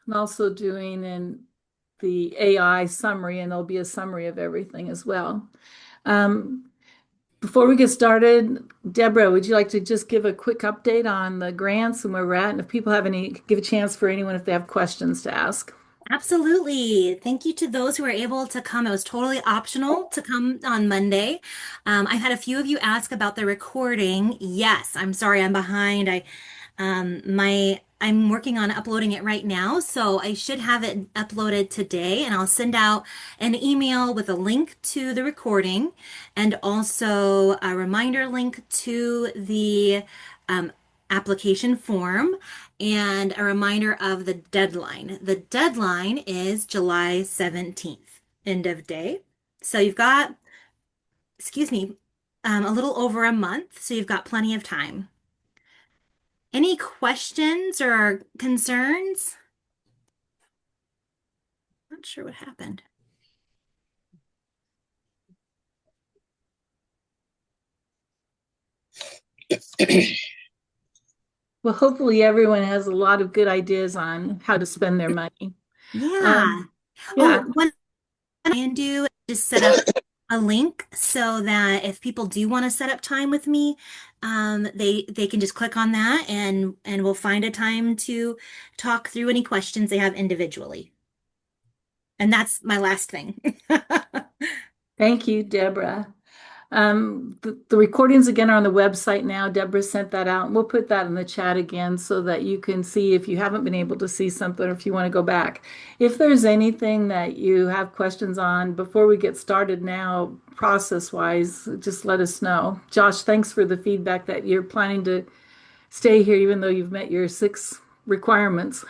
I'm also doing the AI summary, and there'll be a summary of everything as well. Um, Before we get started, Deborah, would you like to just give a quick update on the grants and where we're at? And if people have any, give a chance for anyone if they have questions to ask. Absolutely. Thank you to those who were able to come. It was totally optional to come on Monday. I've had a few of you ask about the recording. Yes, I'm sorry I'm behind. I'm working on uploading it right now, so I should have it uploaded today, and I'll send out an email with a link to the recording and also a reminder link to the um, application form and a reminder of the deadline. The deadline is July 17th, end of day. So you've got, excuse me, a little over a month, so you've got plenty of time. Any questions or concerns? Not sure what happened. Well, hopefully everyone has a lot of good ideas on how to spend their money. Yeah. Um, Oh, yeah, what I can do is just set up a link so that if people do want to set up time with me, they can just click on that and we'll find a time to talk through any questions they have individually. And that's my last thing. thank you, Deborah. The recordings again are on the website now. Deborah sent that out. We'll put that in the chat again so that you can see if you haven't been able to see something or if you want to go back. If there's anything that you have questions on before we get started now, process-wise, just let us know. Josh, thanks for the feedback that you're planning to stay here even though you've met your 6 requirements.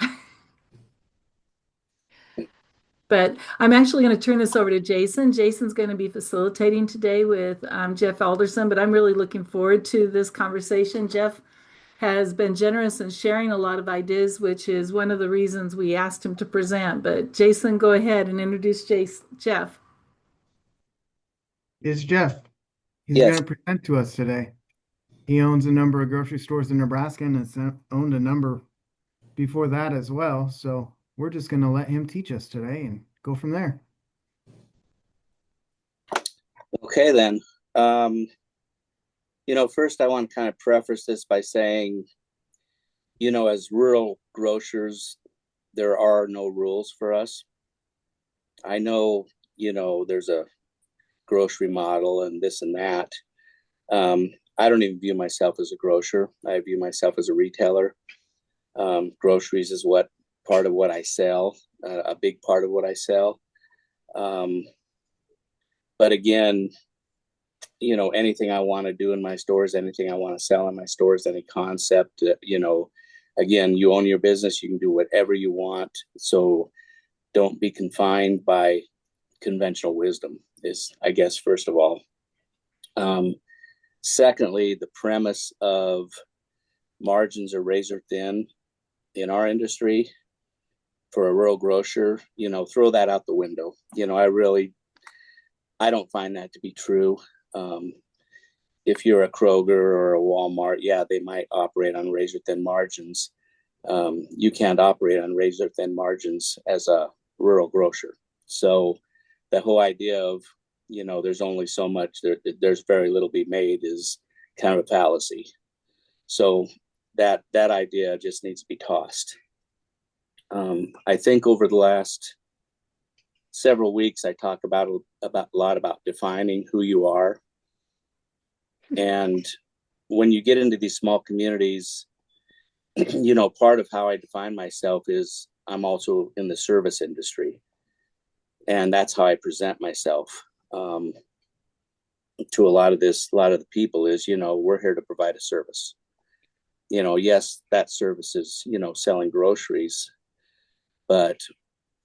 But I'm actually going to turn this over to Jason. Jason's going to be facilitating today with Jeff Alderson, but I'm really looking forward to this conversation. Jeff has been generous in sharing a lot of ideas, which is one of the reasons we asked him to present. But Jason, go ahead and introduce Jeff. Is Jeff. He's Yes. going to present to us today. He owns a number of grocery stores in Nebraska and has owned a number before that as well. So we're just going to let him teach us today and go from there. Okay, then. Um, First I want to kind of preface this by saying, as rural grocers, there are no rules for us. I know, there's a grocery model and this and that. I don't even view myself as a grocer. I view myself as a retailer. Groceries is what part of what I sell, a big part of what I sell. Um, but again, anything I want to do in my stores, anything I want to sell in my stores, any concept, again, you own your business, you can do whatever you want. So don't be confined by conventional wisdom is, I guess, first of all. Um, Secondly, the premise of margins are razor thin in our industry for a rural grocer, throw that out the window. I don't find that to be true. Um, if you're a Kroger or a Walmart, yeah, they might operate on razor thin margins. You can't operate on razor thin margins as a rural grocer. So the whole idea of, there's only so much, there's very little be made is kind of a fallacy. So that idea just needs to be tossed. I think over the last several weeks, I talk about a lot about defining who you are. And when you get into these small communities, part of how I define myself is I'm also in the service industry. And that's how I present myself to a lot of the people is, we're here to provide a service. Yes, that service is, selling groceries, but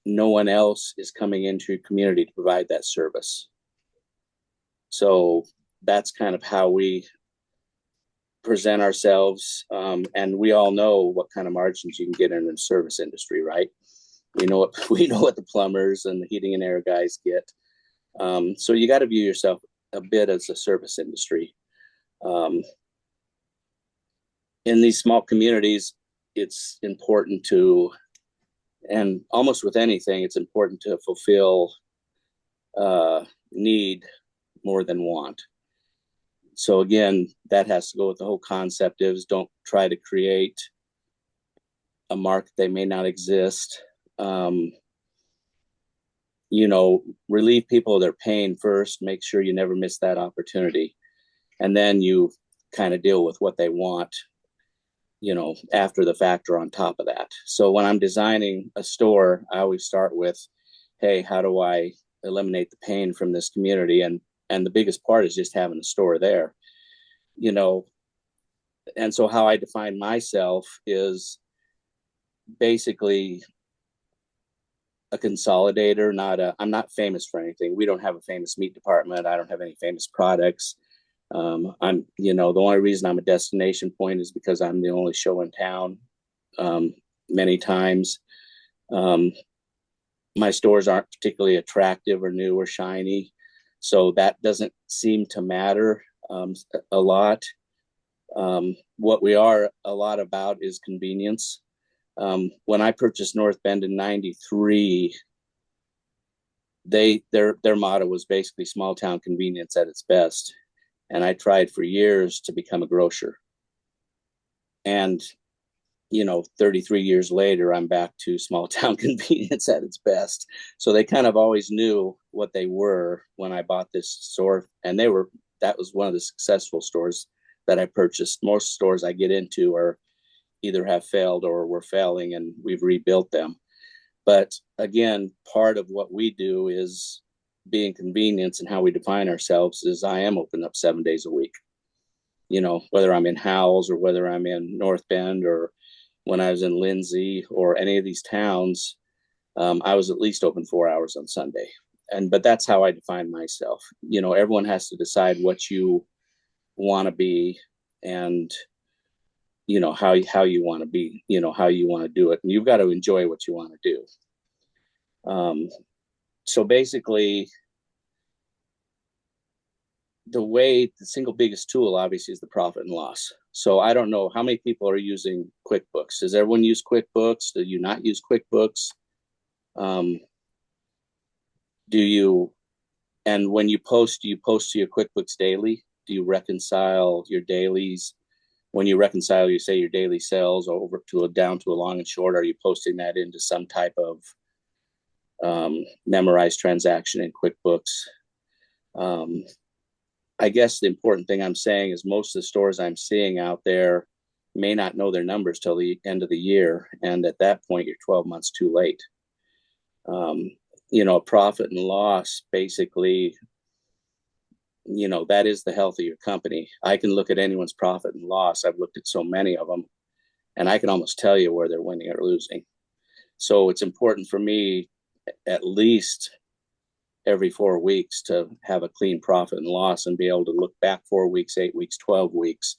no one else is coming into your community to provide that service. So that's kind of how we present ourselves. And we all know what kind of margins you can get in the service industry, right? We know what the plumbers and the heating and air guys get. So you got to view yourself a bit as a service industry. Um, in these small communities, it's important to And almost with anything, it's important to fulfill need more than want. So again, that has to go with the whole concept is don't try to create a market that may not exist. Relieve people of their pain first, make sure you never miss that opportunity. And then you kind of deal with what they want, after the fact or on top of that. So when I'm designing a store, I always start with, hey, how do I eliminate the pain from this community? And the biggest part is just having a store there, and so how I define myself is basically a consolidator, I'm not famous for anything. We don't have a famous meat department. I don't have any famous products. The only reason I'm a destination point is because I'm the only show in town, many times. My stores aren't particularly attractive or new or shiny, so that doesn't seem to matter a lot. What we are a lot about is convenience. When I purchased North Bend in '93, their motto was basically small town convenience at its best. And I tried for years to become a grocer. And, 33 years later, I'm back to small town convenience at its best. So they kind of always knew what they were when I bought this store. And that was one of the successful stores that I purchased. Most stores I get into are either have failed or were failing, and we've rebuilt them. But again, part of what we do is being convenience, and how we define ourselves is I am open up 7 days a week. Whether I'm in Howells or whether I'm in North Bend or when I was in Lindsay or any of these towns, I was at least open 4 hours on Sunday. But that's how I define myself. Everyone has to decide what you want to be and how you want to be, how you want to do it. And you've got to enjoy what you want to do. So basically, the single biggest tool, obviously, is the profit and loss. So I don't know how many people are using QuickBooks. Does everyone use QuickBooks? Do you not use QuickBooks? And when you post, do you post to your QuickBooks daily? Do you reconcile your dailies? When you reconcile, you say your daily sales over down to a long and short, are you posting that into some type of memorized transaction in QuickBooks? I guess the important thing I'm saying is most of the stores I'm seeing out there may not know their numbers till the end of the year. And at that point, you're 12 months too late. Profit and loss, basically, that is the health of your company. I can look at anyone's profit and loss. I've looked at so many of them, and I can almost tell you where they're winning or losing. So it's important for me at least every 4 weeks to have a clean profit and loss and be able to look back 4 weeks, 8 weeks, 12 weeks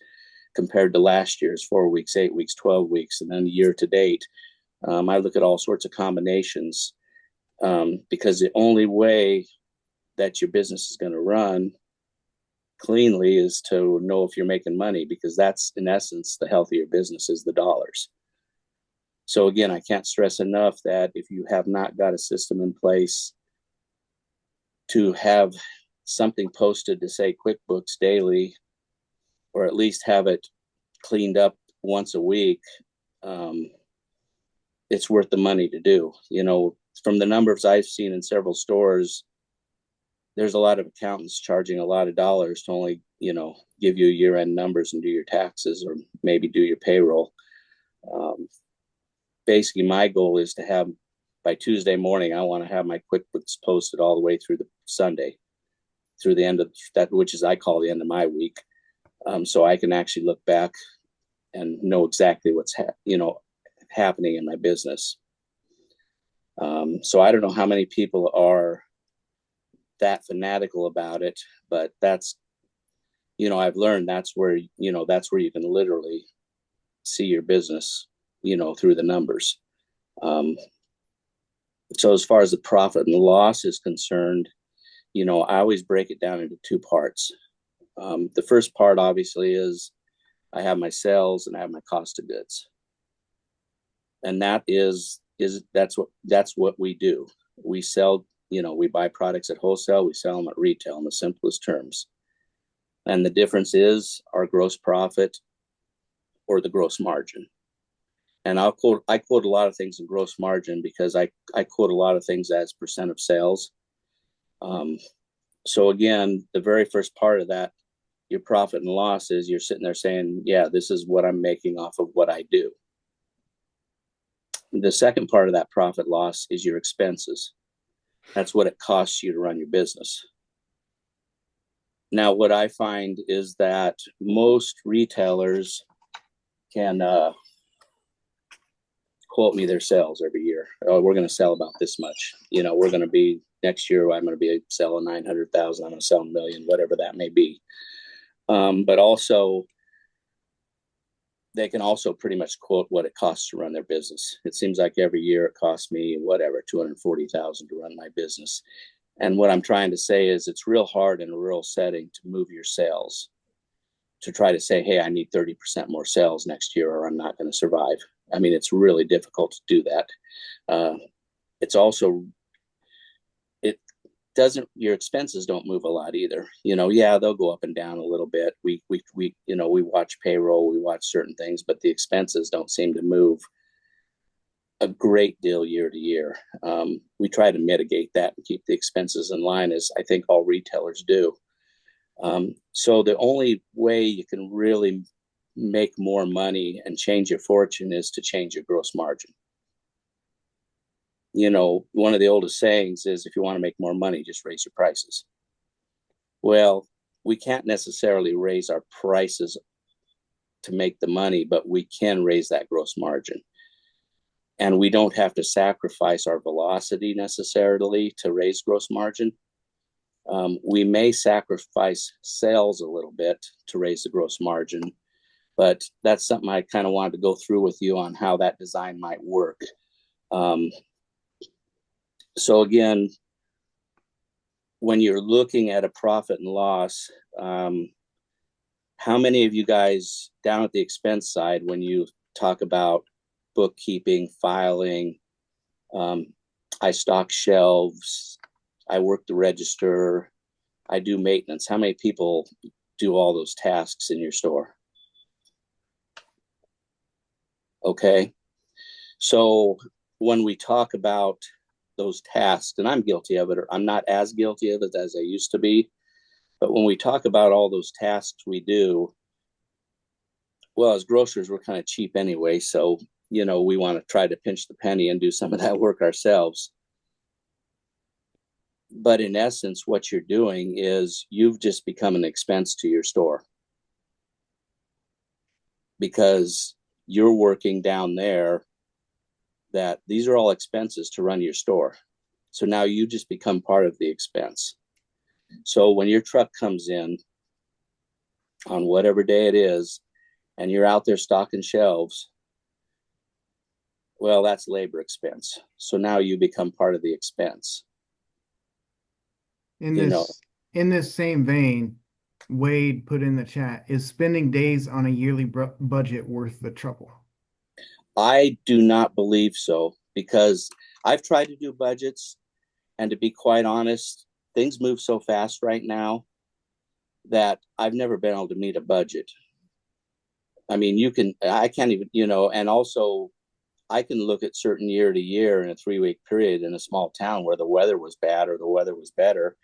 compared to last year's 4 weeks, 8 weeks, 12 weeks, and then year to date. I look at all sorts of combinations because the only way that your business is going to run cleanly is to know if you're making money, because that's in essence the health of your business is the dollars. So again, I can't stress enough that if you have not got a system in place to have something posted to say QuickBooks daily, or at least have it cleaned up once a week, it's worth the money to do. From the numbers I've seen in several stores, there's a lot of accountants charging a lot of dollars to only, give you year-end numbers and do your taxes or maybe do your payroll. Basically, my goal is to have, by Tuesday morning, I want to have my QuickBooks posted all the way through the Sunday, through the end of that, which is I call the end of my week. So I can actually look back and know exactly what's happening in my business. So I don't know how many people are that fanatical about it, but that's, I've learned that's where you can literally see your business, through the numbers. So as far as the profit and the loss is concerned, I always break it down into two parts. The first part obviously is I have my sales and I have my cost of goods. And that is that's what we do. We sell, we buy products at wholesale, we sell them at retail in the simplest terms. And the difference is our gross profit or the gross margin. And I quote a lot of things in gross margin because I quote a lot of things as percent of sales. So again, the very first part of that, your profit and loss, is you're sitting there saying, yeah, this is what I'm making off of what I do. The second part of that profit loss is your expenses. That's what it costs you to run your business. Now, what I find is that most retailers can quote me their sales every year. Oh, we're going to sell about this much. We're going to be next year. I'm going to be selling 900,000. I'm going to sell $1 million, whatever that may be. But also, they can also pretty much quote what it costs to run their business. It seems like every year it costs me whatever, 240,000 to run my business. And what I'm trying to say is it's real hard in a rural setting to move your sales, to try to say, hey, I need 30% more sales next year or I'm not going to survive. I mean, it's really difficult to do that. It's also, your expenses don't move a lot either. Yeah, they'll go up and down a little bit. We watch payroll, we watch certain things, but the expenses don't seem to move a great deal year to year. We try to mitigate that and keep the expenses in line, as I think all retailers do. So the only way you can really make more money and change your fortune is to change your gross margin. One of the oldest sayings is, if you want to make more money, just raise your prices. Well, we can't necessarily raise our prices to make the money, but we can raise that gross margin. And we don't have to sacrifice our velocity necessarily to raise gross margin. We may sacrifice sales a little bit to raise the gross margin, but that's something I kind of wanted to go through with you on how that design might work. So again, when you're looking at a profit and loss, how many of you guys down at the expense side, when you talk about bookkeeping, filing, I stock shelves, I work the register, I do maintenance, how many people do all those tasks in your store? Okay. So when we talk about those tasks, and I'm guilty of it, or I'm not as guilty of it as I used to be, but when we talk about all those tasks we do, well, as grocers, we're kind of cheap anyway. So, we want to try to pinch the penny and do some of that work ourselves. But in essence, what you're doing is you've just become an expense to your store, because you're working down there, that these are all expenses to run your store. So now you just become part of the expense. So when your truck comes in on whatever day it is, and you're out there stocking shelves, well, that's labor expense. So now you become part of the expense. In this same vein, Wade put in the chat, is spending days on a yearly budget worth the trouble? I do not believe so, because I've tried to do budgets, and to be quite honest, things move so fast right now that I've never been able to meet a budget. I mean, I can't even, and also I can look at certain year to year in a 3-week period in a small town where the weather was bad or the weather was better,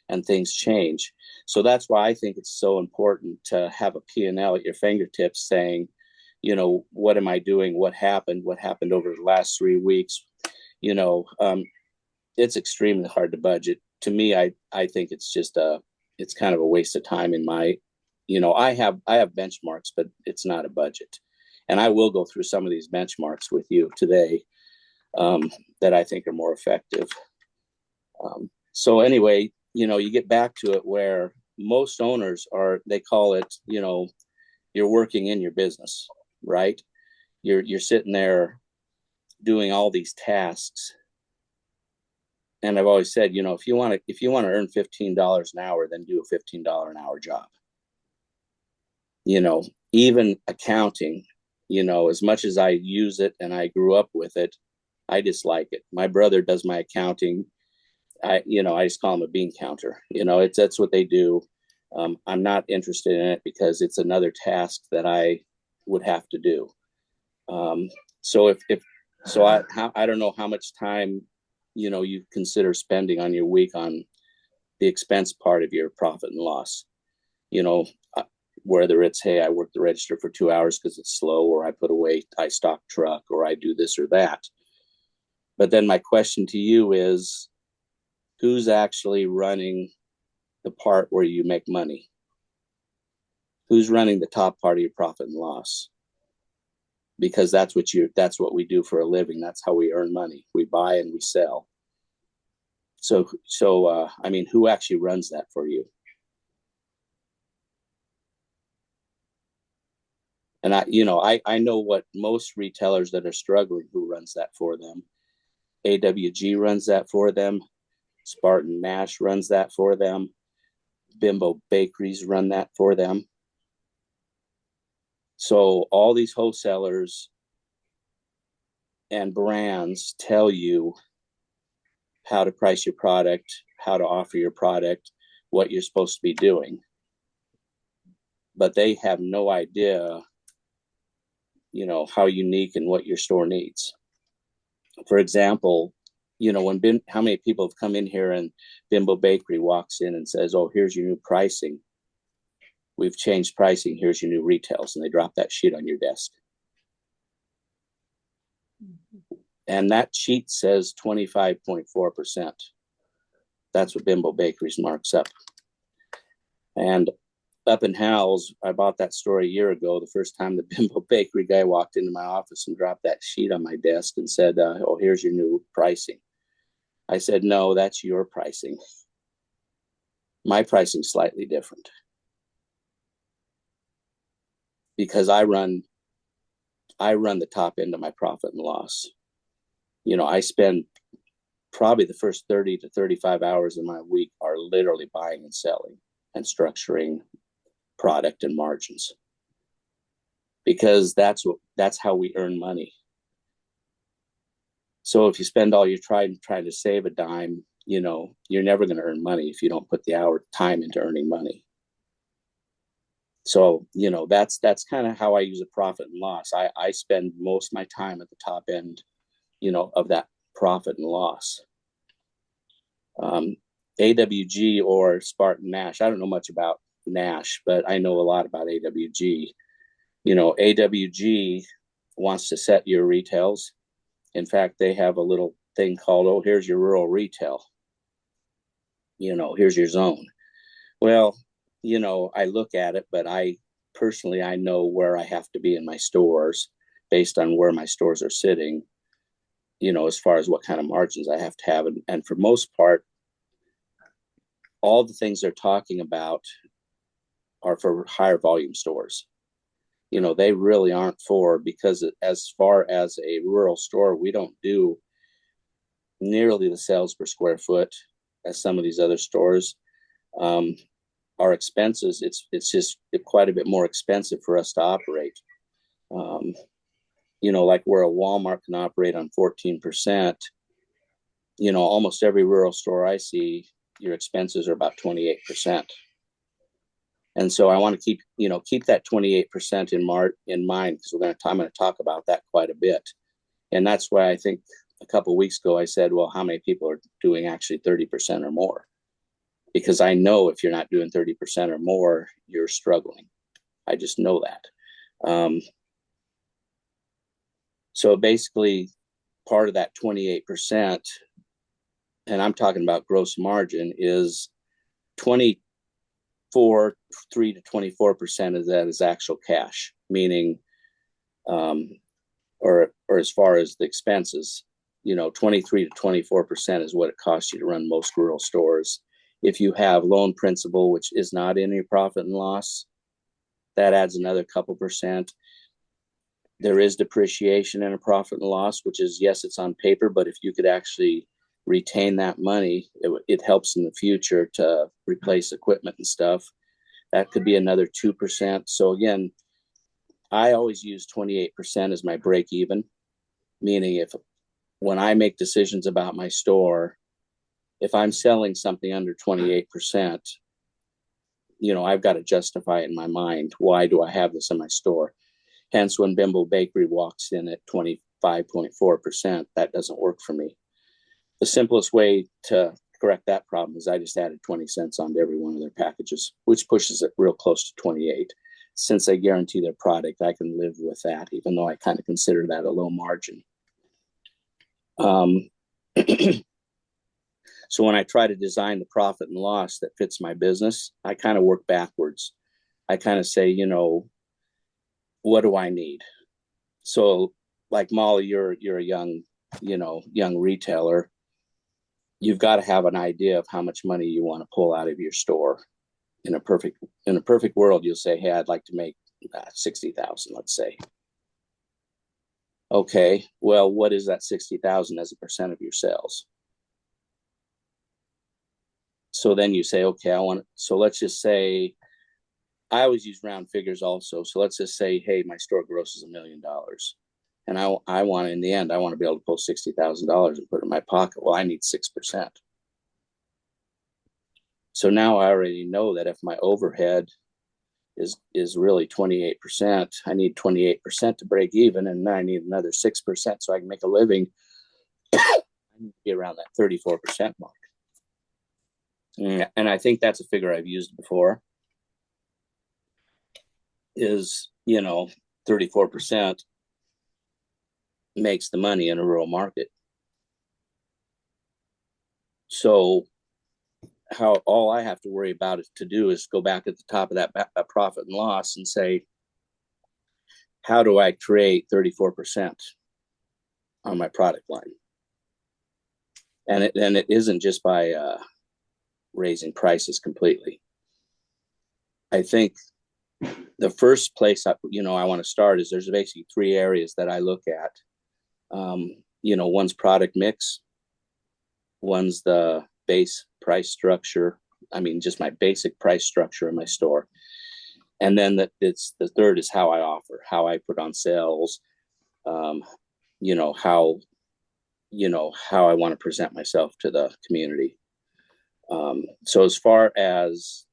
and things change. So that's why I think it's so important to have a P&L at your fingertips saying, what am I doing? What happened over the last 3 weeks? It's extremely hard to budget. To me, I think it's just it's kind of a waste of time in my, I have benchmarks, but it's not a budget. And I will go through some of these benchmarks with you today that I think are more effective. So anyway, you get back to it where most owners they call it, you're working in your business, right? You're sitting there doing all these tasks. And I've always said, if you want to earn $15 an hour, then do a $15 an hour job. Even accounting, as much as I use it and I grew up with it, I dislike it. My brother does my accounting. I just call him a bean counter. That's what they do. I'm not interested in it because it's another task that I would have to do. So I don't know how much time, you consider spending on your week on the expense part of your profit and loss. Whether it's, hey, I work the register for 2 hours because it's slow, or I put away, I stock truck, or I do this or that. But then my question to you is, who's actually running the part where you make money? Who's running the top part of your profit and loss? Because that's what we do for a living. That's how we earn money. We buy and we sell. So I mean, who actually runs that for you? And I know what most retailers that are struggling, who runs that for them. AWG runs that for them. Spartan Nash runs that for them. Bimbo Bakeries run that for them. So all these wholesalers and brands tell you how to price your product, how to offer your product, what you're supposed to be doing. But they have no idea, how unique and what your store needs. For example, how many people have come in here and Bimbo Bakery walks in and says, oh, here's your new pricing. We've changed pricing. Here's your new retails. And they drop that sheet on your desk. And that sheet says 25.4%. That's what Bimbo Bakeries marks up. And up in Howell's, I bought that store a year ago. The first time the Bimbo Bakery guy walked into my office and dropped that sheet on my desk and said, oh, here's your new pricing. I said, no, that's your pricing. My pricing's slightly different. Because I run the top end of my profit and loss. I spend probably the first 30 to 35 hours of my week are literally buying and selling and structuring product and margins, because that's how we earn money. So if you spend all your time trying to save a dime, you're never going to earn money if you don't put the time into earning money. So, that's kind of how I use a profit and loss. I spend most of my time at the top end, of that profit and loss. AWG or Spartan Nash, I don't know much about Nash, but I know a lot about AWG. AWG wants to set your retails. In fact, they have a little thing called, oh, here's your rural retail. Here's your zone. Well, I look at it, but I know where I have to be in my stores based on where my stores are sitting, as far as what kind of margins I have to have. And for most part, all the things they're talking about are for higher volume stores. They really aren't because as far as a rural store, we don't do nearly the sales per square foot as some of these other stores. Our expenses, it's just quite a bit more expensive for us to operate. Like where a Walmart can operate on 14%, almost every rural store I see, your expenses are about 28%. And so I want to keep that 28% in mind, because I'm going to talk about that quite a bit. And that's why I think a couple of weeks ago I said, well, how many people are doing actually 30% or more? Because I know if you're not doing 30% or more, you're struggling. I just know that. So basically, part of that 28%, and I'm talking about gross margin, is 3 to 24% of that is actual cash, meaning, or as far as the expenses, 23 to 24% is what it costs you to run most rural stores. If you have loan principal, which is not in your profit and loss, that adds another couple percent. There is depreciation in a profit and loss, which is, yes, it's on paper, but if you could actually retain that money, it helps in the future to replace equipment and stuff. That could be another 2%. So again, I always use 28% as my break even, meaning when I make decisions about my store, if I'm selling something under 28%, I've got to justify it in my mind. Why do I have this in my store? Hence, when Bimbo Bakery walks in at 25.4%, that doesn't work for me. The simplest way to correct that problem is I just added 20 cents onto every one of their packages, which pushes it real close to 28. Since they guarantee their product, I can live with that, even though I kind of consider that a low margin. So when I try to design the profit and loss that fits my business, I kind of work backwards. I kind of say, what do I need? So like Molly, you're a young retailer. You've got to have an idea of how much money you want to pull out of your store. In a perfect world, you'll say, hey, I'd like to make 60,000, let's say. Okay, well, what is that 60,000 as a percent of your sales? So then you say, okay, so let's just say, I always use round figures also. So let's just say, hey, my store grosses $1 million. And I want, in the end, I want to be able to pull $60,000 and put it in my pocket. Well, I need 6%. So now I already know that if my overhead is really 28%, I need 28% to break even, and then I need another 6% so I can make a living. I need to be around that 34% mark. And I think that's a figure I've used before, is, 34% makes the money in a rural market. So all I have to worry about to do is go back at the top of that profit and loss and say, how do I create 34% on my product line? And it isn't just by raising prices completely. I think the first place I want to start is there's basically 3 areas that I look at. One's product mix, one's the base price structure. I mean, just my basic price structure in my store. And then the third is how I offer, how I put on sales, how I want to present myself to the community. So as far as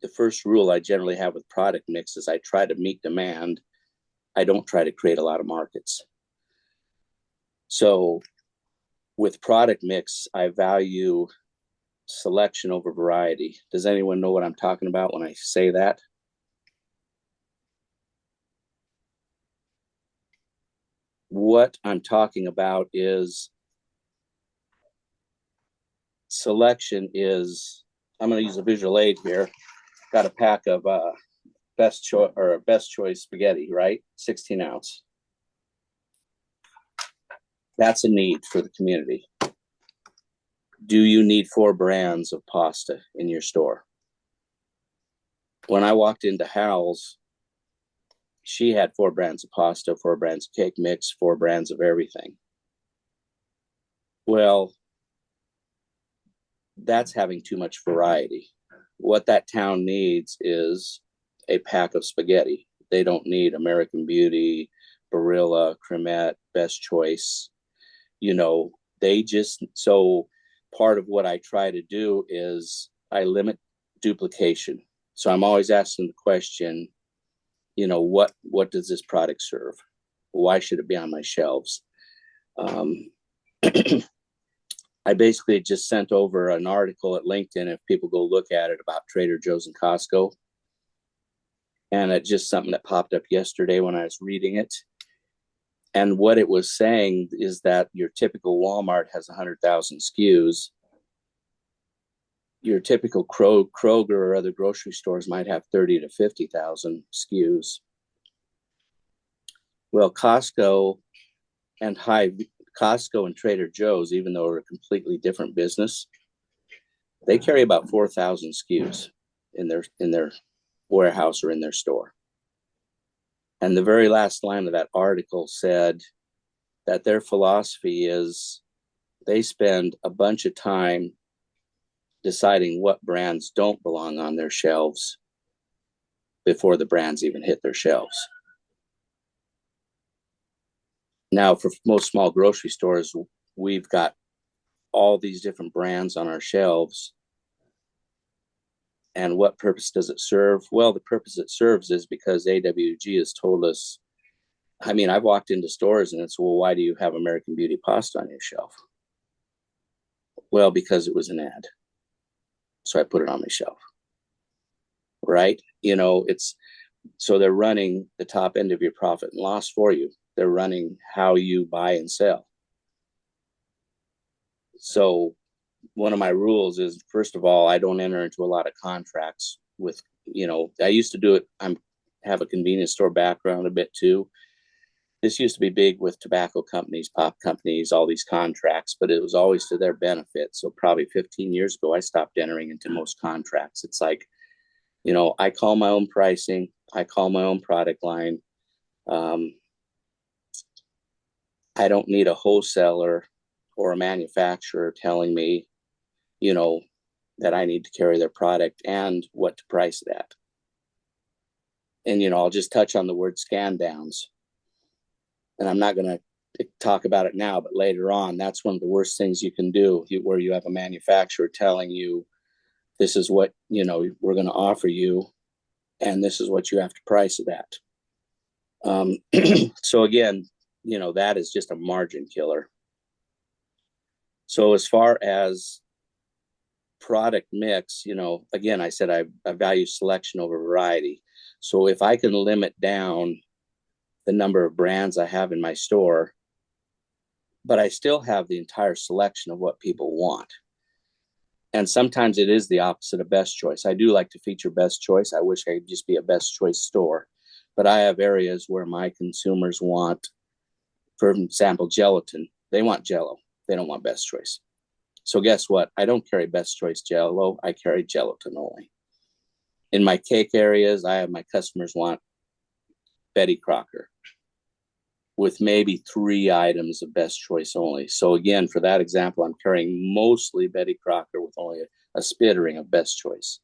the first rule I generally have with product mix is I try to meet demand. I don't try to create a lot of markets. So with product mix, I value selection over variety. Does anyone know what I'm talking about when I say that? What I'm talking about is selection is, I'm going to use a visual aid here. Got a pack of best choice spaghetti, right? 16 ounce. That's a need for the community. Do you need 4 brands of pasta in your store? When I walked into Hal's, she had 4 brands of pasta, 4 brands of cake mix, 4 brands of everything. Well, that's having too much variety. What that town needs is a pack of spaghetti. They don't need American Beauty, Barilla, Cremette, Best Choice. So part of what I try to do is I limit duplication. So I'm always asking the question, what does this product serve? Why should it be on my shelves? I basically just sent over an article at LinkedIn, if people go look at it, about Trader Joe's and Costco. And it's just something that popped up yesterday when I was reading it. And what it was saying is that your typical Walmart has 100,000 SKUs. Your typical Kroger or other grocery stores might have 30 to 50,000 SKUs. Well, Costco and Trader Joe's, even though they're a completely different business, they carry about 4,000 SKUs in their warehouse or in their store. And the very last line of that article said that their philosophy is they spend a bunch of time deciding what brands don't belong on their shelves before the brands even hit their shelves. Now, for most small grocery stores, we've got all these different brands on our shelves. And what purpose does it serve? Well, the purpose it serves is because AWG has told us. I mean, I've walked into stores and it's, well, why do you have American Beauty pasta on your shelf? Well, because it was an ad. So I put it on my shelf. Right? You know, it's so they're running the top end of your profit and loss for you. They're running how you buy and sell. So one of my rules is, first of all, I don't enter into a lot of contracts with, you know, I used to do it. Have a convenience store background a bit too. This used to be big with tobacco companies, pop companies, all these contracts, but it was always to their benefit. So probably 15 years ago, I stopped entering into most contracts. It's like, you know, I call my own pricing. I call my own product line. I don't need a wholesaler or a manufacturer telling me, you know, that I need to carry their product and what to price it at. And, you know, I'll just touch on the word scan downs. And I'm not going to talk about it now, but later on, that's one of the worst things you can do, where you have a manufacturer telling you, this is what, you know, we're going to offer you, and this is what you have to price it at. So again, you know, that is just a margin killer. So as far as product mix, you know, again, I said I value selection over variety. So if I can limit down the number of brands I have in my store, but I still have the entire selection of what people want. And sometimes it is the opposite of best choice. I do like to feature best choice. I wish I could just be a best choice store, but I have areas where my consumers want, for example, gelatin. They want Jell-O. They don't want best choice. So guess what? I don't carry best choice Jell-O. I carry gelatin only. In my cake areas, I have my customers want Betty Crocker with maybe 3 items of best choice only. So again, for that example, I'm carrying mostly Betty Crocker with only a spittering of best choice.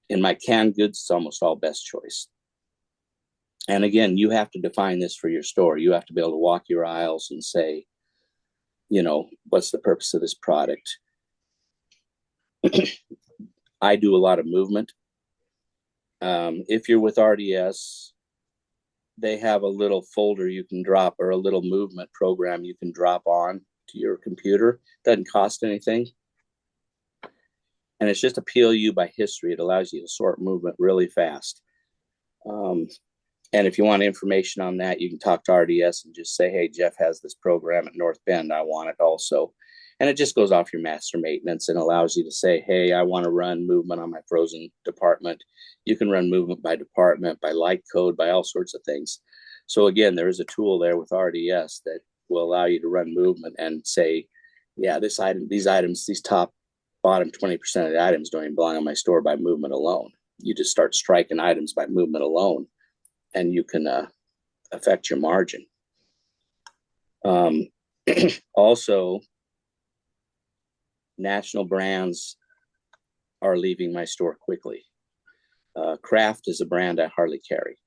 In my canned goods, it's almost all best choice. And again, you have to define this for your store. You have to be able to walk your aisles and say, you know, what's the purpose of this product? I do a lot of movement. If you're with RDS, they have a little folder you can drop, or a little movement program you can drop on to your computer. Doesn't cost anything. And it's just a PLU by history. It allows you to sort movement really fast. And if you want information on that, you can talk to RDS and just say, hey, Jeff has this program at North Bend. I want it also. And it just goes off your master maintenance and allows you to say, hey, I want to run movement on my frozen department. You can run movement by department, by light code, by all sorts of things. So again, there is a tool there with RDS that will allow you to run movement and say, yeah, this item, these items, these top bottom 20% of the items don't even belong in my store by movement alone. You just start striking items by movement alone, and you can affect your margin. Also, national brands are leaving my store quickly. Kraft is a brand I hardly carry.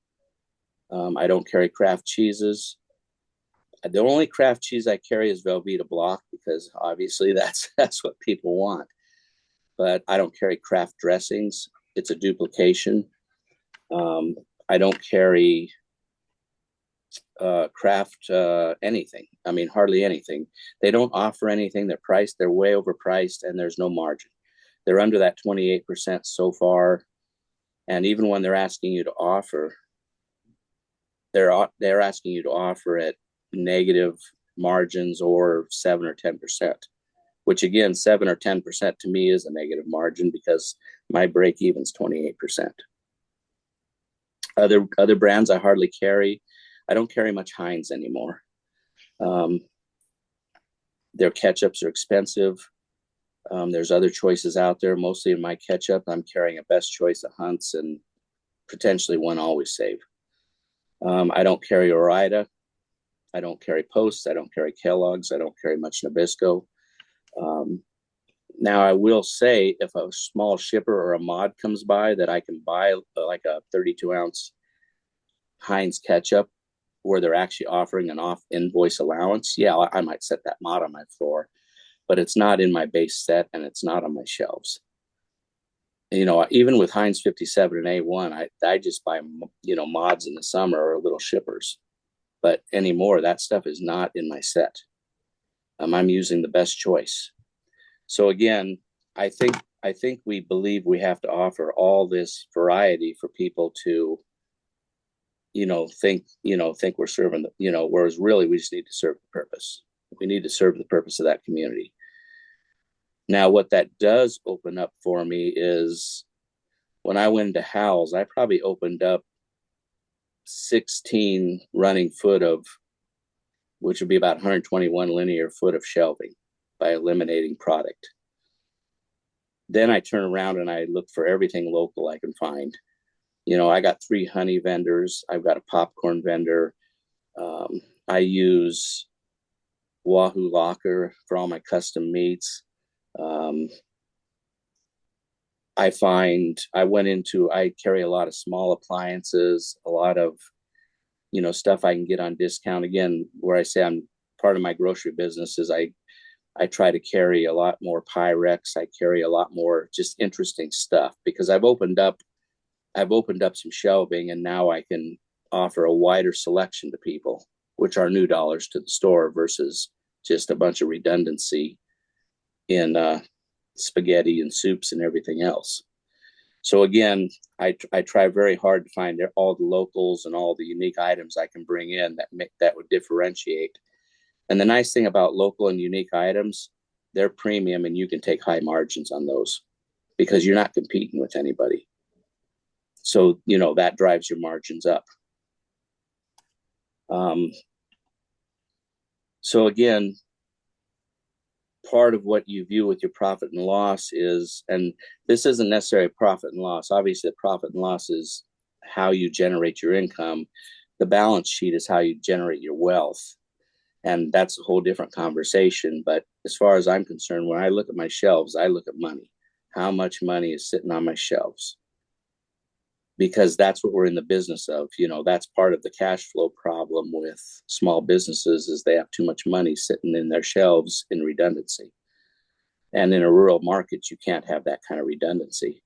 I don't carry Kraft cheeses. The only Kraft cheese I carry is Velveeta Block, because obviously that's what people want. But I don't carry Kraft dressings. It's a duplication. I don't carry Kraft anything. I mean, hardly anything. They don't offer anything. They're priced. They're way overpriced, and there's no margin. They're under that 28% so far. And even when they're asking you to offer, they're asking you to offer at negative margins or 7 or 10%, which again, 7 or 10% to me is a negative margin, because my break even's 28%. Other brands I hardly carry. I don't carry much Heinz anymore. Their ketchups are expensive. There's other choices out there. Mostly in my ketchup, I'm carrying a best choice of Hunt's and potentially one Always Save. I don't carry Ore-Ida. I don't carry Post. I don't carry Kellogg's. I don't carry much Nabisco. Now, I will say, if a small shipper or a mod comes by that I can buy like a 32-ounce Heinz ketchup, where they're actually offering an off invoice allowance, yeah, I might set that mod on my floor, but it's not in my base set and it's not on my shelves. You know, even with Heinz 57 and A1, I just buy, you know, mods in the summer or little shippers. But anymore, that stuff is not in my set. I'm using the best choice. So again, I think we believe we have to offer all this variety for people to, you know, think we're serving the, you know, whereas really we just need to serve the purpose. We need to serve the purpose of that community. Now, what that does open up for me is when I went to Howell's, I probably opened up 16 running foot of, which would be about 121 linear foot of shelving by eliminating product. Then I turn around and I look for everything local I can find. You know, I got 3 honey vendors. I've got a popcorn vendor. I use Wahoo Locker for all my custom meats. I carry a lot of small appliances, a lot of, you know, stuff I can get on discount. Again, where I say I'm part of my grocery business is I try to carry a lot more Pyrex. I carry a lot more just interesting stuff because I've opened up some shelving and now I can offer a wider selection to people, which are new dollars to the store versus just a bunch of redundancy in spaghetti and soups and everything else. So again, I try very hard to find all the locals and all the unique items I can bring in that would differentiate. And the nice thing about local and unique items, they're premium and you can take high margins on those because you're not competing with anybody. So, you know, that drives your margins up. So again, part of what you view with your profit and loss is, and this isn't necessarily profit and loss. Obviously, the profit and loss is how you generate your income. The balance sheet is how you generate your wealth. And that's a whole different conversation. But as far as I'm concerned, when I look at my shelves, I look at money. How much money is sitting on my shelves? Because that's what we're in the business of. You know, that's part of the cash flow problem with small businesses is they have too much money sitting in their shelves in redundancy. And in a rural market, you can't have that kind of redundancy.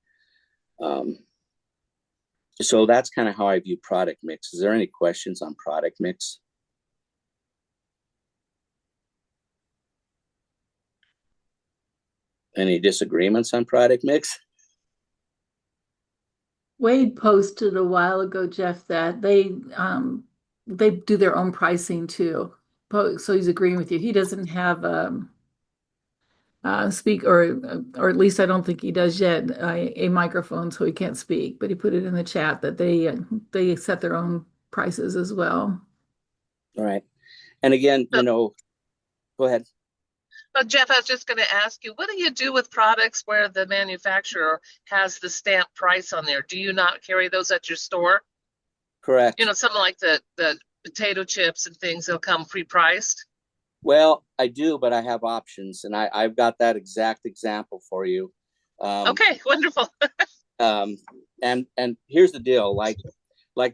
So that's kind of how I view product mix. Is there any questions on product mix? Any disagreements on product mix? Wade posted a while ago, Jeff, that they do their own pricing too. So he's agreeing with you. He doesn't have speak or at least I don't think he does yet a microphone, so he can't speak. But he put it in the chat that they set their own prices as well. All right. And again, you know, go ahead. But Jeff, I was just going to ask you, what do you do with products where the manufacturer has the stamp price on there? Do you not carry those at your store? Correct. You know, something like the potato chips and things, they'll come pre-priced. Well, I do, but I have options, and I've got that exact example for you. Okay, wonderful. And here's the deal, like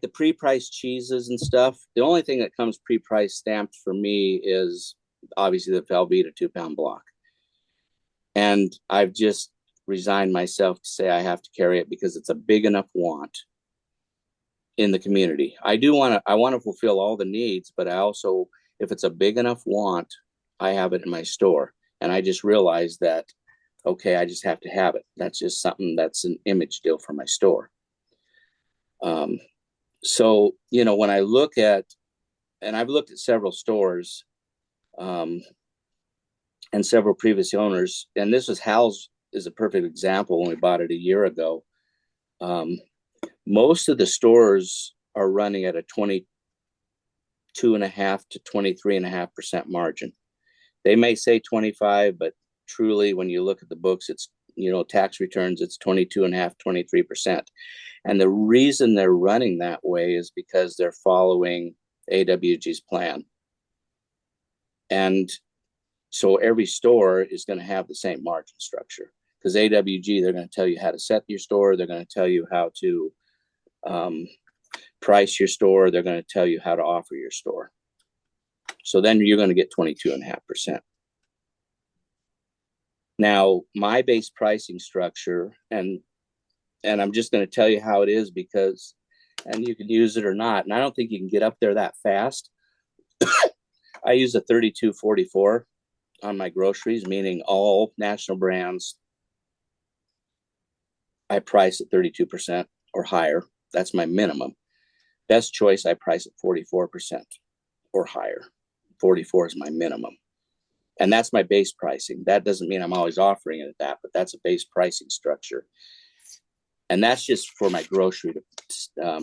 the pre-priced cheeses and stuff, the only thing that comes pre-priced stamped for me is obviously the Velveeta 2-pound block. And I've just resigned myself to say I have to carry it because it's a big enough want in the community. I want to fulfill all the needs, but I also, if it's a big enough want, I have it in my store. And I just realized that, okay, I just have to have it. That's just something that's an image deal for my store. So, you know, when I look at, and I've looked at several stores, and several previous owners, and this was Hal's is a perfect example when we bought it a year ago. Most of the stores are running at a 22.5% to 23.5% margin. They may say 25, but truly when you look at the books, it's, you know, tax returns, it's 22.5%, 23%. And the reason they're running that way is because they're following AWG's plan. And so every store is going to have the same margin structure because AWG, they're going to tell you how to set your store. They're going to tell you how to price your store. They're going to tell you how to offer your store. So then you're going to get 22.5%. Now, my base pricing structure, and I'm just going to tell you how it is because, and you can use it or not. And I don't think you can get up there that fast. I use a 32.44 on my groceries, meaning all national brands. I price at 32% or higher. That's my minimum. Best Choice, I price at 44% or higher. 44 is my minimum. And that's my base pricing. That doesn't mean I'm always offering it at that, but that's a base pricing structure. And that's just for my grocery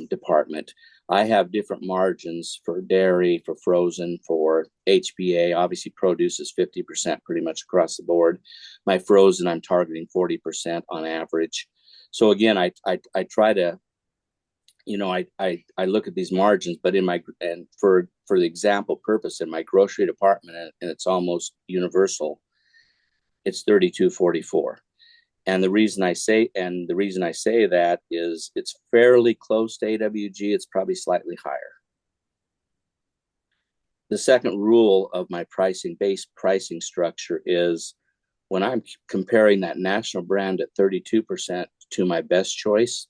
department. I have different margins for dairy, for frozen, for HBA. Obviously, produce is 50% pretty much across the board. My frozen, I'm targeting 40% on average. So again, I try to, I look at these margins, but for the example purpose in my grocery department, and it's almost universal, it's 32.44. And the reason I say that is it's fairly close to AWG. It's probably slightly higher. The second rule of my base pricing structure is when I'm comparing that national brand at 32% to my Best Choice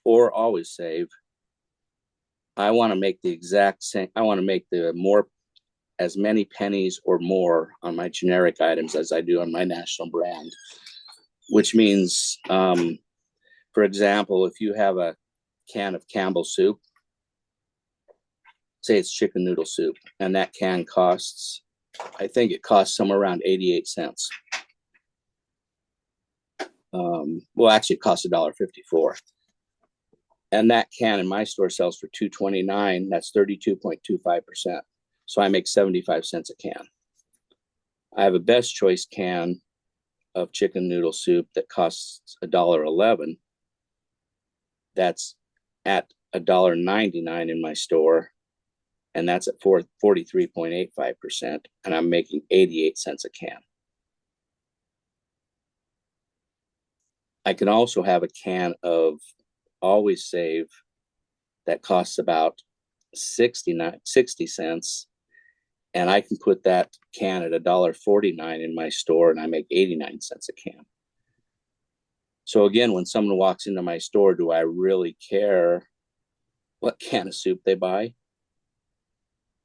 or Always Save, I want to make the exact same. I want to make as many pennies or more on my generic items as I do on my national brand. Which means, for example, if you have a can of Campbell's soup, say it's chicken noodle soup, and that can costs, I think it costs somewhere around 88 cents. Well, actually, it costs $1.54. And that can in my store sells for $2.29. That's 32.25%. So I make 75 cents a can. I have a Best Choice can of chicken noodle soup that costs $1.11. That's at $1.99 in my store, and that's at 43.85%, and I'm making 88 cents a can. I can also have a can of Always Save that costs about 60 cents, and I can put that can at $1.49 in my store, and I make 89 cents a can. So again, when someone walks into my store, do I really care what can of soup they buy?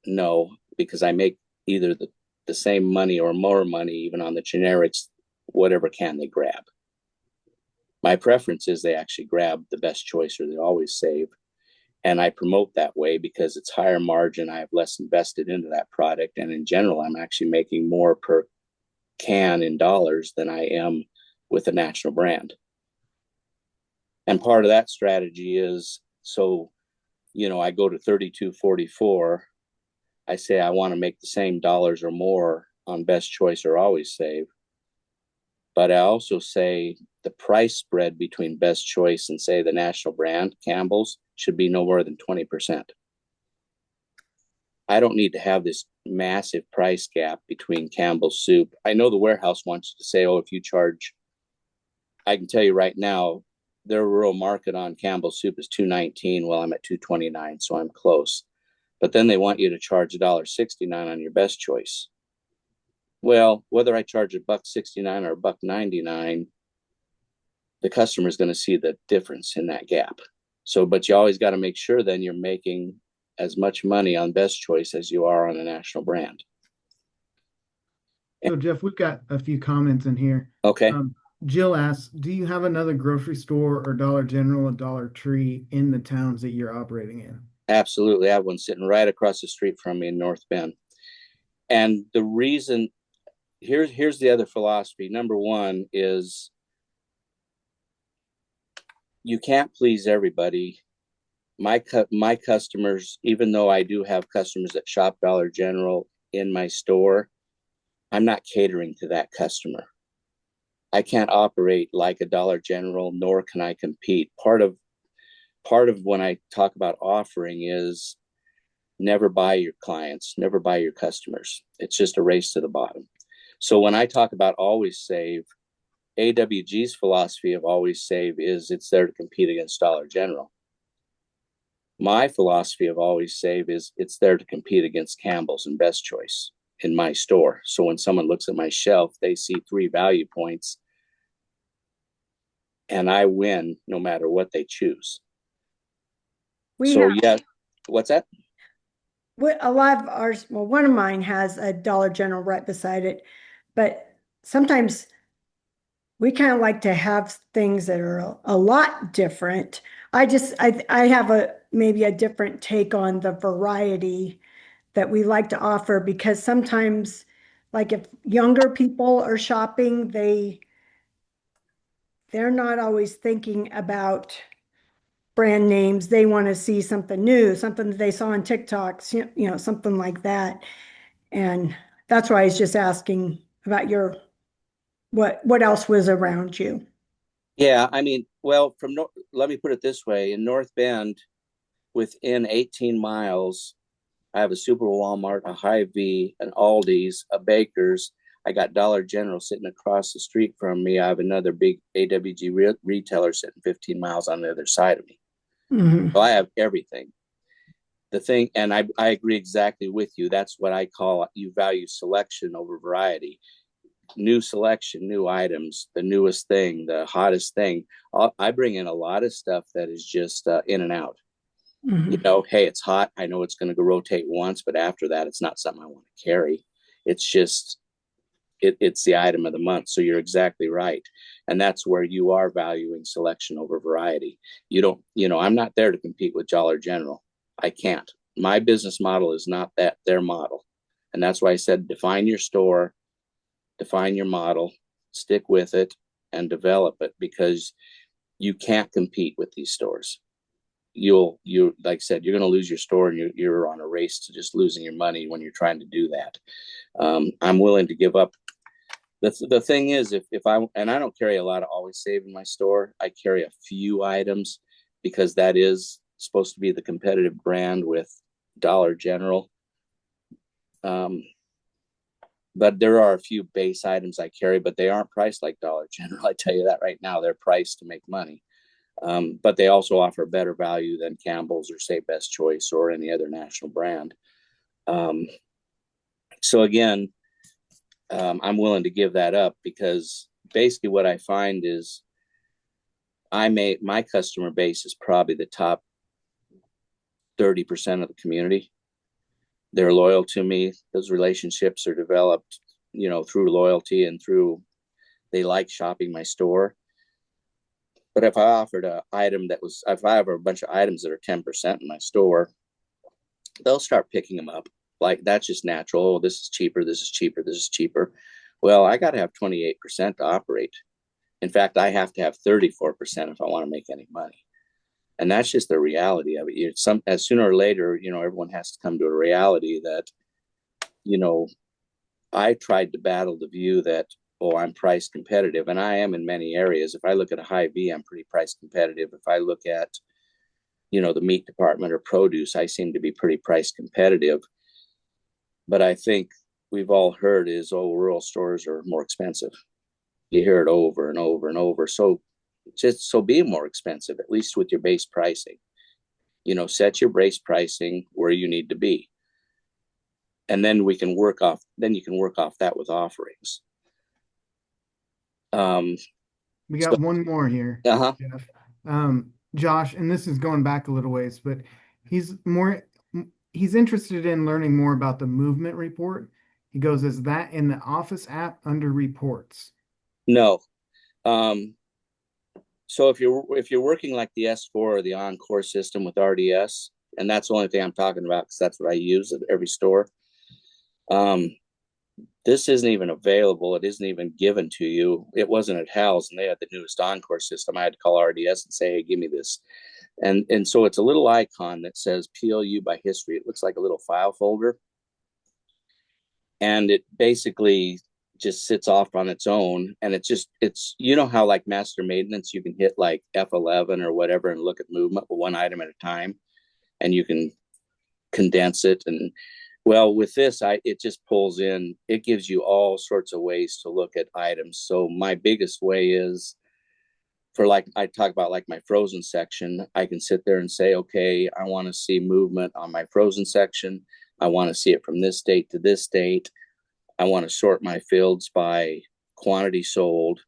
No, because I make either the same money or more money, even on the generics, whatever can they grab. My preference is they actually grab the Best Choice or the Always Save. And I promote that way because it's higher margin. I have less invested into that product. And in general, I'm actually making more per can in dollars than I am with a national brand. And part of that strategy is, so, I go to 32.44. I say I want to make the same dollars or more on Best Choice or Always Save. But I also say the price spread between Best Choice and, say, the national brand, Campbell's, should be no more than 20%. I don't need to have this massive price gap between Campbell's soup. I know the warehouse wants you to say, if you charge, I can tell you right now, their rural market on Campbell's soup is $2.19. Well, I'm at $2.29, so I'm close. But then they want you to charge $1.69 on your Best Choice. Well, whether I charge $1.69 or $1.99, the customer is going to see the difference in that gap. So, but you always got to make sure then you're making as much money on Best Choice as you are on a national brand. So Jeff, we've got a few comments in here. Okay. Jill asks, do you have another grocery store or Dollar General or Dollar Tree in the towns that you're operating in? Absolutely. I have one sitting right across the street from me in North Bend. And the reason, here's the other philosophy. Number one is you can't please everybody. My customers, even though I do have customers that shop Dollar General in my store, I'm not catering to that customer. I can't operate like a Dollar General, nor can I compete. Part of when I talk about offering is never buy your clients, never buy your customers. It's just a race to the bottom. So when I talk about Always Save, AWG's philosophy of Always Save is it's there to compete against Dollar General. My philosophy of Always Save is it's there to compete against Campbell's and Best Choice in my store. So when someone looks at my shelf, they see 3 value points and I win no matter what they choose. We So have yeah, what's that? a lot of ours, well, one of mine has a Dollar General right beside it, but sometimes we kind of like to have things that are a lot different. I have maybe a different take on the variety that we like to offer, because sometimes, like, if younger people are shopping, they're not always thinking about brand names. They want to see something new, something that they saw on TikToks, something like that. And that's why I was just asking about what else was around you. Yeah, I mean, well, let me put it this way. In North Bend, within 18 miles, I have a Super Walmart, a Hy-Vee, an Aldi's, a Baker's. I got Dollar General sitting across the street from me. I have another big AWG retailer sitting 15 miles on the other side of me. Mhm. So I have everything. The thing, and I agree exactly with you. That's what I call, you value selection over variety. New selection, new items, the newest thing, the hottest thing. I bring in a lot of stuff that is just in and out. Mhm. Hey, it's hot. I know it's going to go rotate once, but after that, it's not something I want to carry. It's just, it's the item of the month. So you're exactly right. And that's where you are valuing selection over variety. You don't, I'm not there to compete with Dollar General. I can't. My business model is not their model. And that's why I said, define your store, define your model, stick with it, and develop it, because you can't compete with these stores. You like I said, you're going to lose your store, and you're on a race to just losing your money when you're trying to do that. I'm willing to give up. The thing is, if I don't carry a lot of Always Save in my store, I carry a few items because that is supposed to be the competitive brand with Dollar General. But there are a few base items I carry, but they aren't priced like Dollar General. I tell you that right now. They're priced to make money. But they also offer better value than Campbell's or, say, Best Choice or any other national brand. So again, I'm willing to give that up, because basically what I find is my customer base is probably the top 30% of the community. They're loyal to me. Those relationships are developed, through loyalty and they like shopping my store. But if I offered if I have a bunch of items that are 10% in my store, they'll start picking them up. Like, that's just natural. Oh, this is cheaper. This is cheaper. This is cheaper. Well, I got to have 28% to operate. In fact, I have to have 34% if I want to make any money. And that's just the reality of it. As sooner or later, everyone has to come to a reality that, I tried to battle the view that, oh, I'm price competitive, and I am in many areas. If I look at a Hy-Vee, I'm pretty price competitive. If I look at, the meat department or produce, I seem to be pretty price competitive. But I think we've all heard is, oh, rural stores are more expensive. You hear it over and over and over. So be more expensive, at least with your base pricing. Set your base pricing where you need to be. And then you can work off that with offerings. We got one more here, Uh-huh. Jeff. Josh, and this is going back a little ways, but he's interested in learning more about the movement report. He goes, is that in the Office app under reports? No. So if you're working like the S4 or the Encore system with RDS, and that's the only thing I'm talking about because that's what I use at every store. This isn't even available. It isn't even given to you. It wasn't at Hal's, and they had the newest Encore system. I had to call RDS and say, hey, give me this. And so it's a little icon that says PLU by history. It looks like a little file folder. And it basically just sits off on its own. And it's how like master maintenance, you can hit like F11 or whatever and look at movement with one item at a time, and you can condense it. And well, with this, it just pulls in, it gives you all sorts of ways to look at items. So my biggest way is for like I talk about like my frozen section, I can sit there and say, okay, I want to see movement on my frozen section. I want to see it from this date to this date. I want to sort my fields by quantity sold,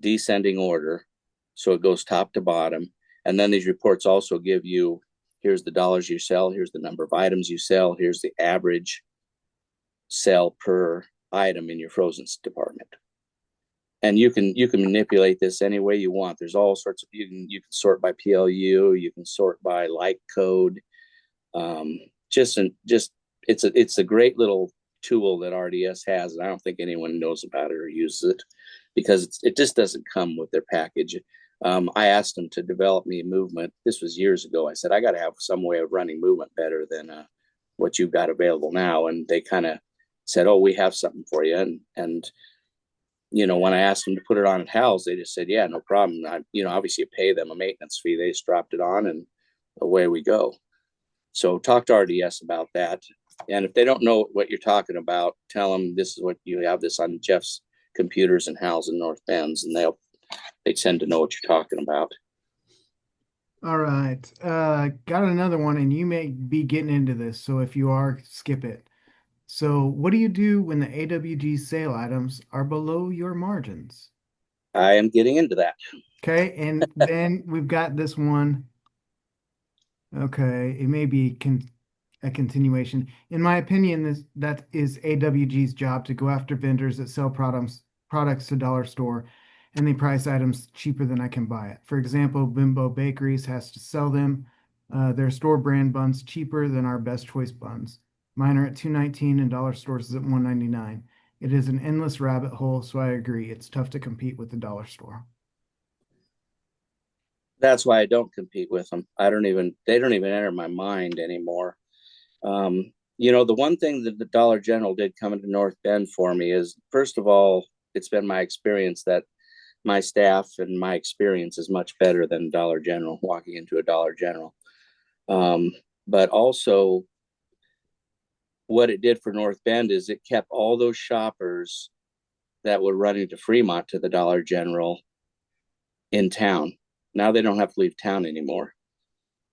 descending order. So it goes top to bottom. And then these reports also give you, here's the dollars you sell, here's the number of items you sell, here's the average sell per item in your frozen department. And you can manipulate this any way you want. There's all sorts of, you can sort by PLU, you can sort by like code. It's a great little tool that RDS has, and I don't think anyone knows about it or uses it because it just doesn't come with their package. I asked them to develop me movement. This was years ago. I said, I got to have some way of running movement better than what you've got available now. And they kind of said, oh, we have something for you. And when I asked them to put it on at Hal's, they just said, yeah, no problem. Obviously you pay them a maintenance fee. They just dropped it on and away we go. So talk to RDS about that. And if they don't know what you're talking about, tell them this is what you have this on Jeff's computers and Hal's in North Bends, and they tend to know what you're talking about. All right. Got another one, and you may be getting into this, so if you are, skip it. So what do you do when the AWG sale items are below your margins? I am getting into that. Okay, and then we've got this one. Okay, it may be a continuation. In my opinion, that is AWG's job to go after vendors that sell products to dollar store and they price items cheaper than I can buy it. For example, Bimbo Bakeries has to sell them their store brand buns cheaper than our Best Choice buns. Mine are at $2.19 and dollar stores is at $1.99. It is an endless rabbit hole, so I agree. It's tough to compete with the dollar store. That's why I don't compete with them. They don't even enter my mind anymore. The one thing that the Dollar General did come into North Bend for me is, first of all, it's been my experience that my staff and my experience is much better than Dollar General, walking into a Dollar General. But also what it did for North Bend is it kept all those shoppers that were running to Fremont to the Dollar General in town. Now they don't have to leave town anymore.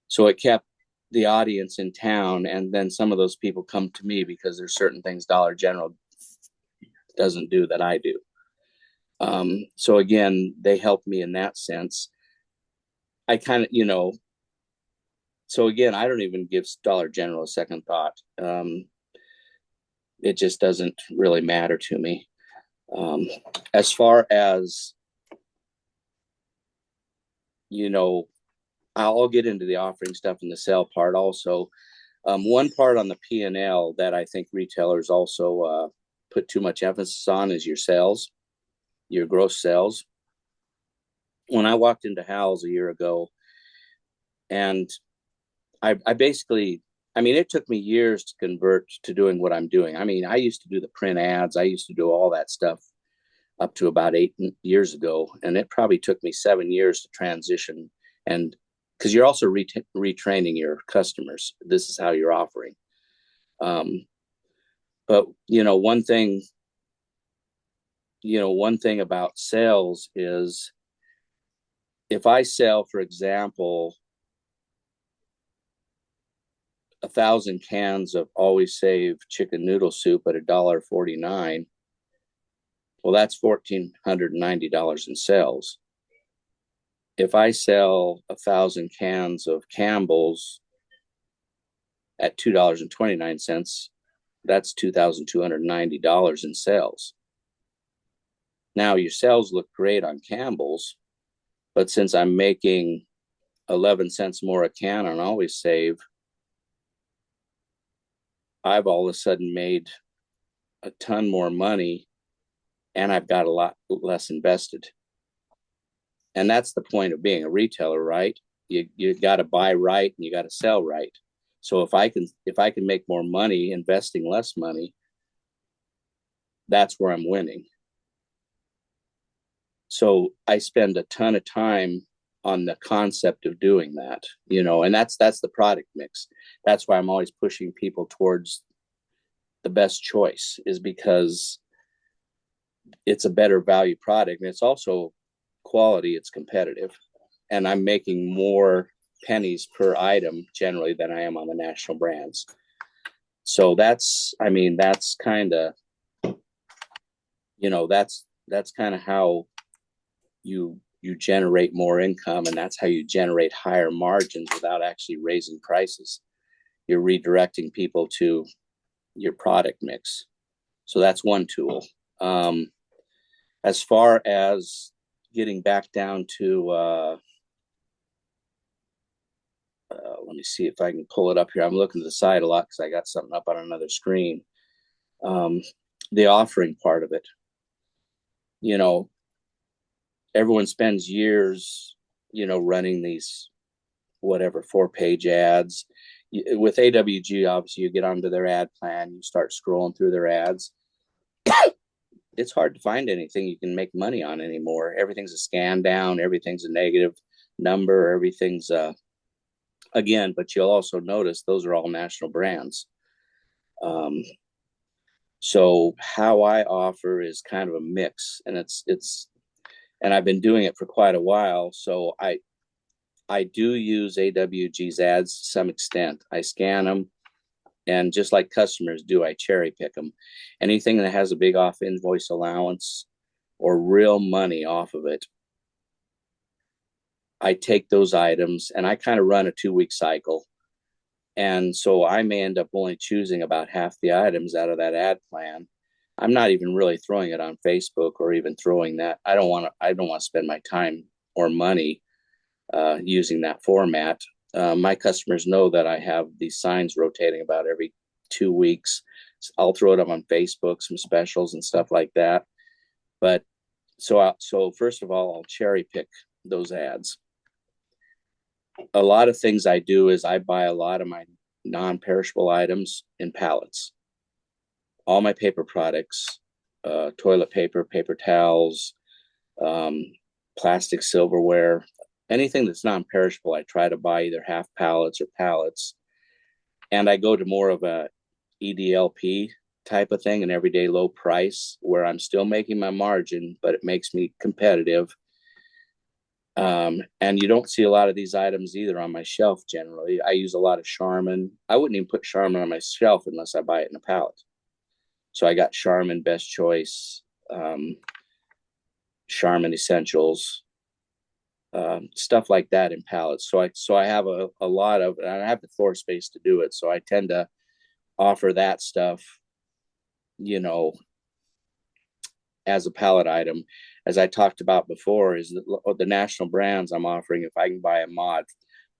So it kept the audience in town, and then some of those people come to me because there's certain things Dollar General doesn't do that I do. So again, they helped me in that sense. I kind of, so again, I don't even give Dollar General a second thought. It just doesn't really matter to me. As far as, I'll get into the offering stuff in the sale part also. One part on the P&L that I think retailers also put too much emphasis on is your sales, your gross sales. When I walked into Hal's a year ago, and I basically, it took me years to convert to doing what I'm doing. I used to do the print ads. I used to do all that stuff up to about 8 years ago. And it probably took me 7 years to transition. And because you're also retraining your customers. This is how you're offering. But one thing about sales is if I sell, for example, 1,000 cans of Always Save chicken noodle soup at $1.49, well, that's $1,490 in sales. If I sell 1,000 cans of Campbell's at $2.29, that's $2,290 in sales. Now your sales look great on Campbell's, but since I'm making 11 cents more a can on Always Save, I've all of a sudden made a ton more money and I've got a lot less invested. And that's the point of being a retailer, right? You got to buy right and you got to sell right. So if I can make more money investing less money, that's where I'm winning. So I spend a ton of time on the concept of doing that, and that's the product mix. That's why I'm always pushing people towards the Best Choice, is because it's a better value product. And it's also quality, it's competitive. And I'm making more pennies per item generally than I am on the national brands. So that's kind of, that's kind of how you generate more income, and that's how you generate higher margins without actually raising prices. You're redirecting people to your product mix. So that's one tool. As far as getting back down to, let me see if I can pull it up here. I'm looking to the side a lot because I got something up on another screen. The offering part of it. Everyone spends years, running these, whatever, 4-page ads. With AWG, obviously, you get onto their ad plan, you start scrolling through their ads. It's hard to find anything you can make money on anymore. Everything's a scan down, everything's a negative number, everything's again, but you'll also notice those are all national brands. So how I offer is kind of a mix, and and I've been doing it for quite a while. So I do use AWG's ads to some extent. I scan them, and just like customers do, I cherry pick them. Anything that has a big off invoice allowance or real money off of it, I take those items and I kind of run a 2-week cycle. And so I may end up only choosing about half the items out of that ad plan. I'm not even really throwing it on Facebook or even throwing that. I don't want to spend my time or money using that format. My customers know that I have these signs rotating about every 2 weeks. I'll throw it up on Facebook, some specials and stuff like that. But so first of all, I'll cherry pick those ads. A lot of things I do is I buy a lot of my non-perishable items in pallets. All my paper products, toilet paper, paper towels, plastic silverware, anything that's non-perishable, I try to buy either half pallets or pallets. And I go to more of a EDLP type of thing, an everyday low price, where I'm still making my margin, but it makes me competitive. And you don't see a lot of these items either on my shelf generally. I use a lot of Charmin. I wouldn't even put Charmin on my shelf unless I buy it in a pallet. So I got Charmin Best Choice, Charmin Essentials, stuff like that in pallets. So I have a lot of, and I have the floor space to do it. So I tend to offer that stuff, as a pallet item. As I talked about before, is the national brands I'm offering. If I can buy a mod,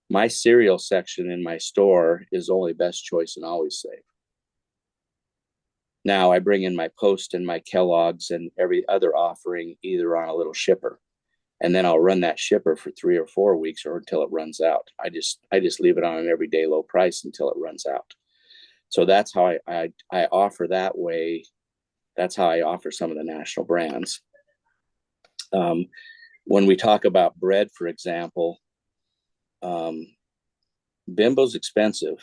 my cereal section in my store is only Best Choice and Always Save. Now I bring in my Post and my Kellogg's and every other offering either on a little shipper, and then I'll run that shipper for 3 or 4 weeks or until it runs out. I just leave it on an everyday low price until it runs out. So that's how I offer that way. That's how I offer some of the national brands. When we talk about bread, for example, Bimbo's expensive,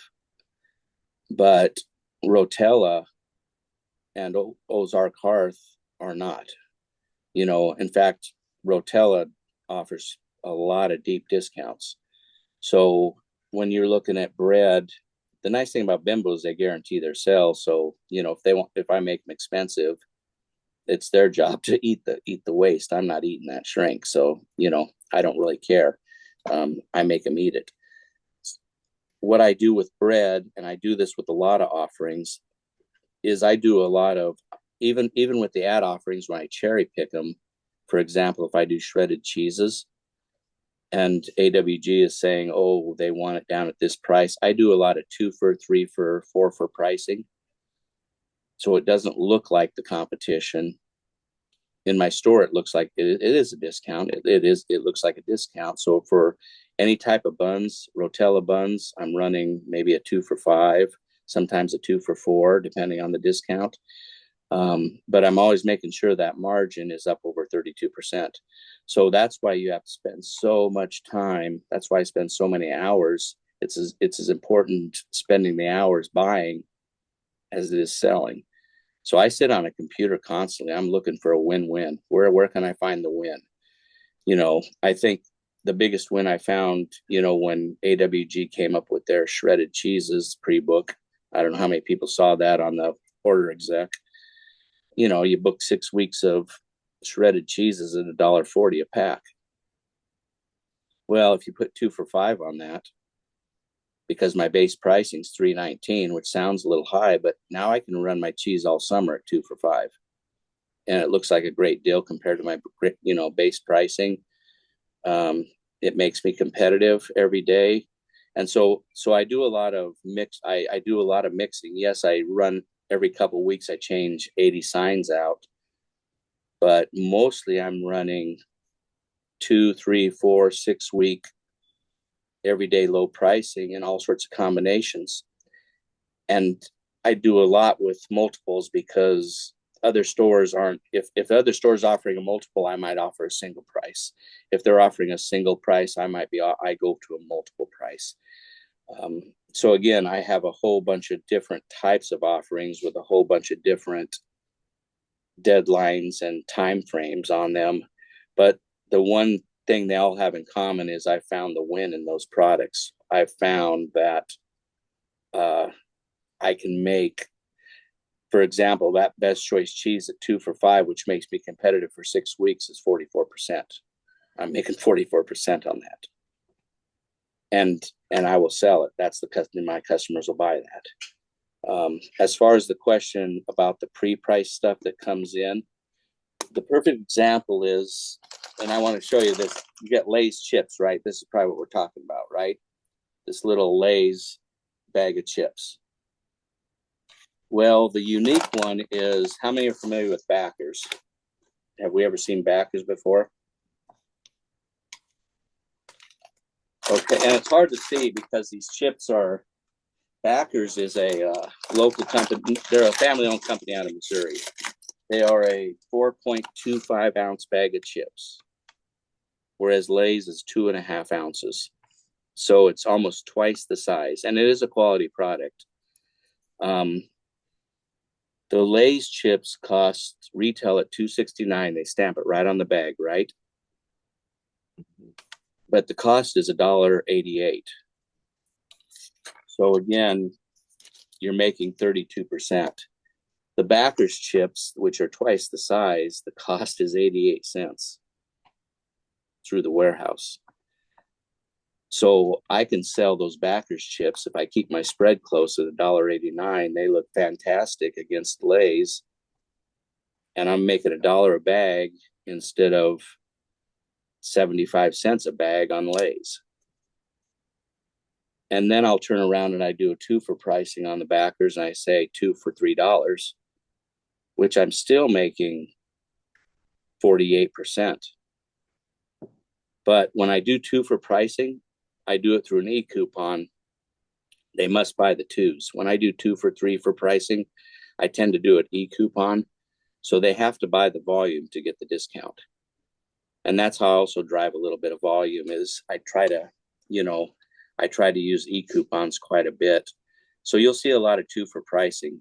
but Rotella and Ozark Hearth are not. In fact, Rotella offers a lot of deep discounts. So when you're looking at bread, the nice thing about Bimbo is they guarantee their sales. So, if I make them expensive, it's their job to eat the waste. I'm not eating that shrink. So, I don't really care. I make them eat it. What I do with bread, and I do this with a lot of offerings, is I do a lot of, even with the ad offerings, when I cherry pick them, for example, if I do shredded cheeses and AWG is saying, oh, they want it down at this price, I do a lot of 2 for, 3 for, 4 for pricing. So it doesn't look like the competition. In my store, it looks like it is a discount. It looks like a discount. So for any type of buns, Rotella buns, I'm running maybe a 2 for 5, sometimes a 2 for 4, depending on the discount. But I'm always making sure that margin is up over 32%. So that's why you have to spend so much time. That's why I spend so many hours. It's as important spending the hours buying as it is selling. So I sit on a computer constantly. I'm looking for a win-win. Where can I find the win? I think the biggest win I found, when AWG came up with their shredded cheeses pre-book. I don't know how many people saw that on the order exec. You book 6 weeks of shredded cheeses at $1.40 a pack. Well, if you put 2 for $5 on that, because my base pricing is $3.19, which sounds a little high, but now I can run my cheese all summer at 2 for $5, and it looks like a great deal compared to my base pricing. It makes me competitive every day, and so I do a lot of mix. I do a lot of mixing. Yes, I run every couple of weeks. I change 80 signs out, but mostly I'm running 2, 3, 4, 6 week everyday low pricing and all sorts of combinations. And I do a lot with multiples because other stores aren't. If other stores offering a multiple, I might offer a single price. If they're offering a single price, I go to a multiple price. So again, I have a whole bunch of different types of offerings with a whole bunch of different deadlines and time frames on them. But the one thing they all have in common is I found the win in those products. I found that I can make, for example, that Best Choice cheese at 2 for $5, which makes me competitive for 6 weeks, is 44%. I'm making 44% on that. And I will sell it. That's my customers will buy that. As far as the question about the pre-price stuff that comes in, the perfect example is, and I want to show you this, you get Lay's chips, right? This is probably what we're talking about, right? This little Lay's bag of chips. Well, the unique one is, how many are familiar with Backers? Have we ever seen Backers before? Okay, and it's hard to see because these chips are, Backers is a local company. They're a family-owned company out of Missouri. They are a 4.25 ounce bag of chips, whereas Lay's is 2.5 ounces. So it's almost twice the size, and it is a quality product. The Lay's chips cost retail at $2.69. They stamp it right on the bag, right? But the cost is $1.88. So again, you're making 32%. The Backers chips, which are twice the size, the cost is 88 cents through the warehouse. So I can sell those Backers chips if I keep my spread close at $1.89. They look fantastic against Lay's, and I'm making $1 a bag instead of 75 cents a bag on Lay's. And then I'll turn around and I do a 2 for pricing on the Backers, and I say 2 for $3, which I'm still making 48%. But when I do 2 for pricing, I do it through an e-coupon. They must buy the 2s. When I do 2 for $3 for pricing, I tend to do an e-coupon. So they have to buy the volume to get the discount. And that's how I also drive a little bit of volume, is I try to use e-coupons quite a bit. So you'll see a lot of 2 for pricing,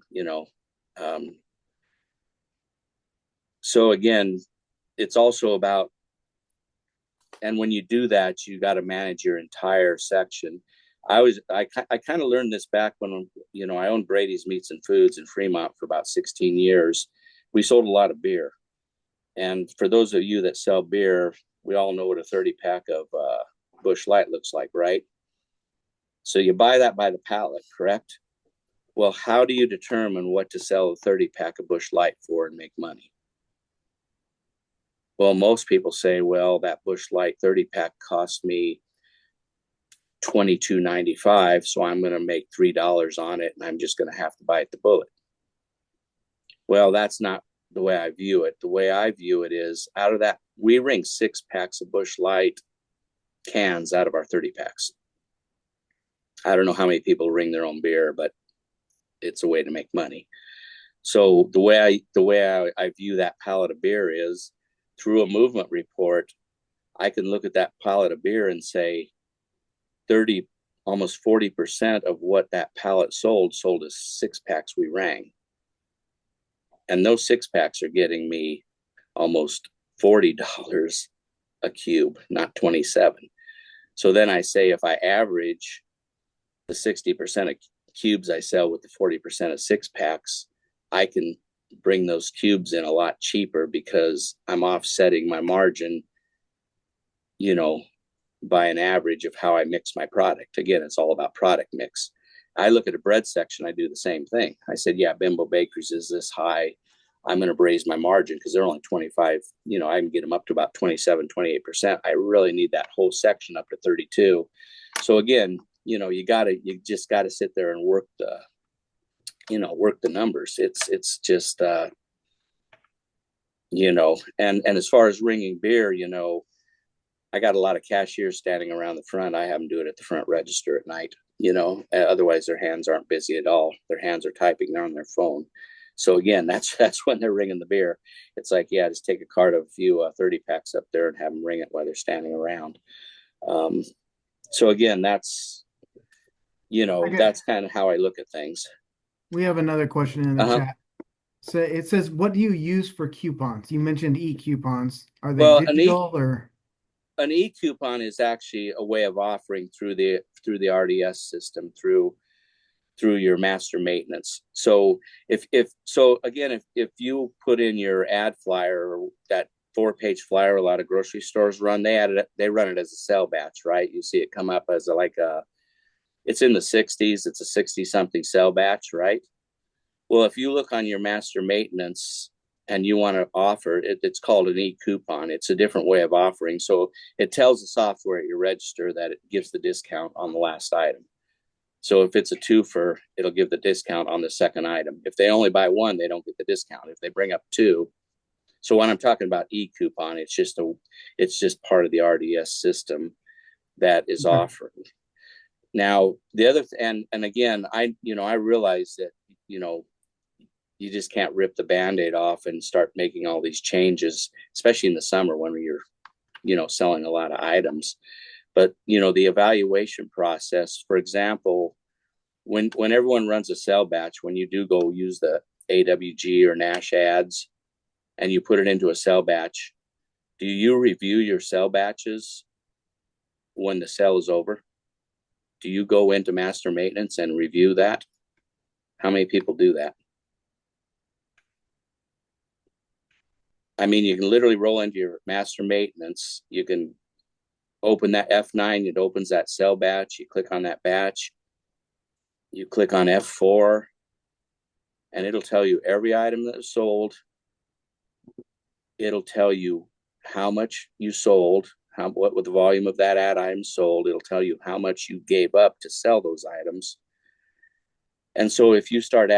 So again, it's also about, and when you do that, you got to manage your entire section. I kind of learned this back when, I owned Brady's Meats and Foods in Fremont for about 16 years. We sold a lot of beer. And for those of you that sell beer, we all know what a 30-pack of Busch Light looks like, right? So you buy that by the pallet, correct? Well, how do you determine what to sell a 30-pack of Busch Light for and make money? Well, most people say, well, that Busch Light 30-pack cost me $22.95, so I'm going to make $3 on it, and I'm just going to have to bite the bullet. Well, that's not the way I view it. The way I view it is, out of that, we ring 6 packs of Busch Light cans out of our 30-packs. I don't know how many people ring their own beer, but it's a way to make money. So the way I view that pallet of beer is, through a movement report, I can look at that pallet of beer and say almost 40% of what that pallet sold as 6 packs we rang. And those 6 packs are getting me almost $40 a cube, not 27. So then I say if I average the 60% of cubes I sell with the 40% of 6-packs, I can bring those cubes in a lot cheaper because I'm offsetting my margin, by an average of how I mix my product. Again, it's all about product mix. I look at a bread section, I do the same thing. I said, yeah, Bimbo Bakeries is this high. I'm going to raise my margin because they're only 25, I can get them up to about 27, 28%. I really need that whole section up to 32. So again, you just got to sit there and work the numbers. It's just, and as far as ringing beer, I got a lot of cashiers standing around the front. I have them do it at the front register at night, otherwise their hands aren't busy at all. Their hands are typing, they're on their phone. So again, that's when they're ringing the beer. It's like, yeah, just take a cart of a few 30 packs up there and have them ring it while they're standing around. So again, that's kind of how I look at things. We have another question in the chat. So it says, what do you use for coupons? You mentioned e-coupons. Are they digital or? An e-coupon is actually a way of offering through the RDS system, through your master maintenance. So if you put in your ad flyer, or that 4-page flyer a lot of grocery stores run, they run it as a sale batch, right? You see it come up as it's in the 60s, it's a 60-something sale batch, right? Well, if you look on your master maintenance and you want to offer it, it's called an e-coupon. It's a different way of offering. So it tells the software at your register that it gives the discount on the last item. So if it's a twofer, it'll give the discount on the second item. If they only buy one, they don't get the discount. If they bring up two. So when I'm talking about e-coupon, it's just part of the RDS system that is offering. Now, the other and again, I realize that, you just can't rip the Band-Aid off and start making all these changes, especially in the summer when you're, selling a lot of items. But, the evaluation process, for example, when everyone runs a sale batch, when you do go use the AWG or Nash ads and you put it into a sale batch, do you review your sale batches when the sale is over? Do you go into master maintenance and review that? How many people do that? I mean, you can literally roll into your master maintenance. You can open that F9, it opens that sale batch. You click on that batch. You click on F4, and it'll tell you every item that was sold. It'll tell you how much you sold, what the volume of that ad item sold. It'll tell you how much you gave up to sell those items. And so if you start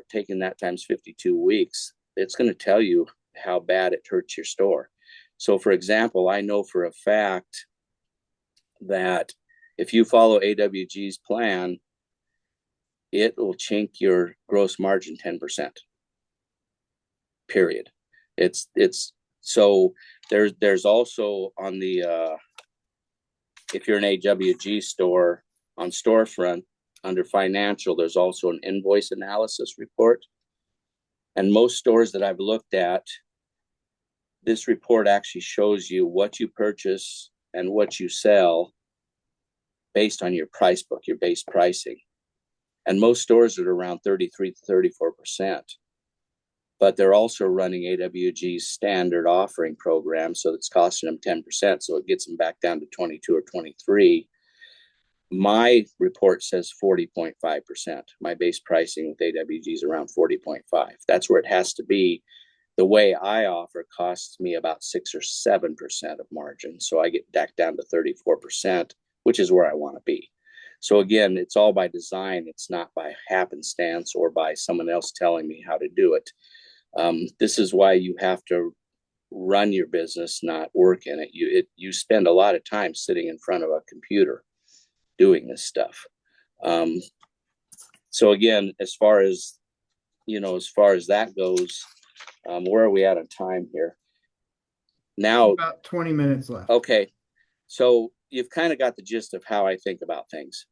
taking that times 52 weeks, it's going to tell you how bad it hurts your store. So for example, I know for a fact that if you follow AWG's plan, it will chink your gross margin 10%. Period. It's so there's also on the if you're an AWG store on storefront under financial, there's also an invoice analysis report. And most stores that I've looked at, this report actually shows you what you purchase and what you sell based on your price book, your base pricing. And most stores are around 33 to 34%. But they're also running AWG's standard offering program, so it's costing them 10%, so it gets them back down to 22 or 23. My report says 40.5%. My base pricing with AWG is around 40.5. That's where it has to be. The way I offer costs me about 6 or 7% of margin, so I get back down to 34%, which is where I want to be. So again, it's all by design. It's not by happenstance or by someone else telling me how to do it. This is why you have to run your business, not work in it. You spend a lot of time sitting in front of a computer doing this stuff. So again, as far as that goes, where are we at on time here? Now, About 20 minutes left. Okay. So you've kind of got the gist of how I think about things.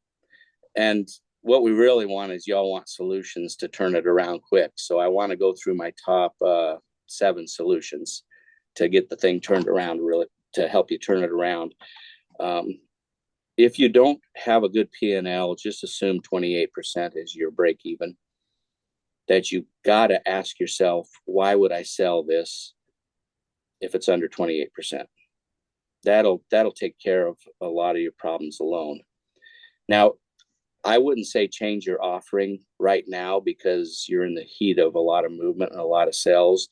And what we really want is y'all want solutions to turn it around quick. So I want to go through my top 7 solutions to get the thing turned around really, to help you turn it around. If you don't have a good P&L, just assume 28% is your break even. That you got to ask yourself, why would I sell this if it's under 28%? That'll take care of a lot of your problems alone. Now, I wouldn't say change your offering right now because you're in the heat of a lot of movement and a lot of sales.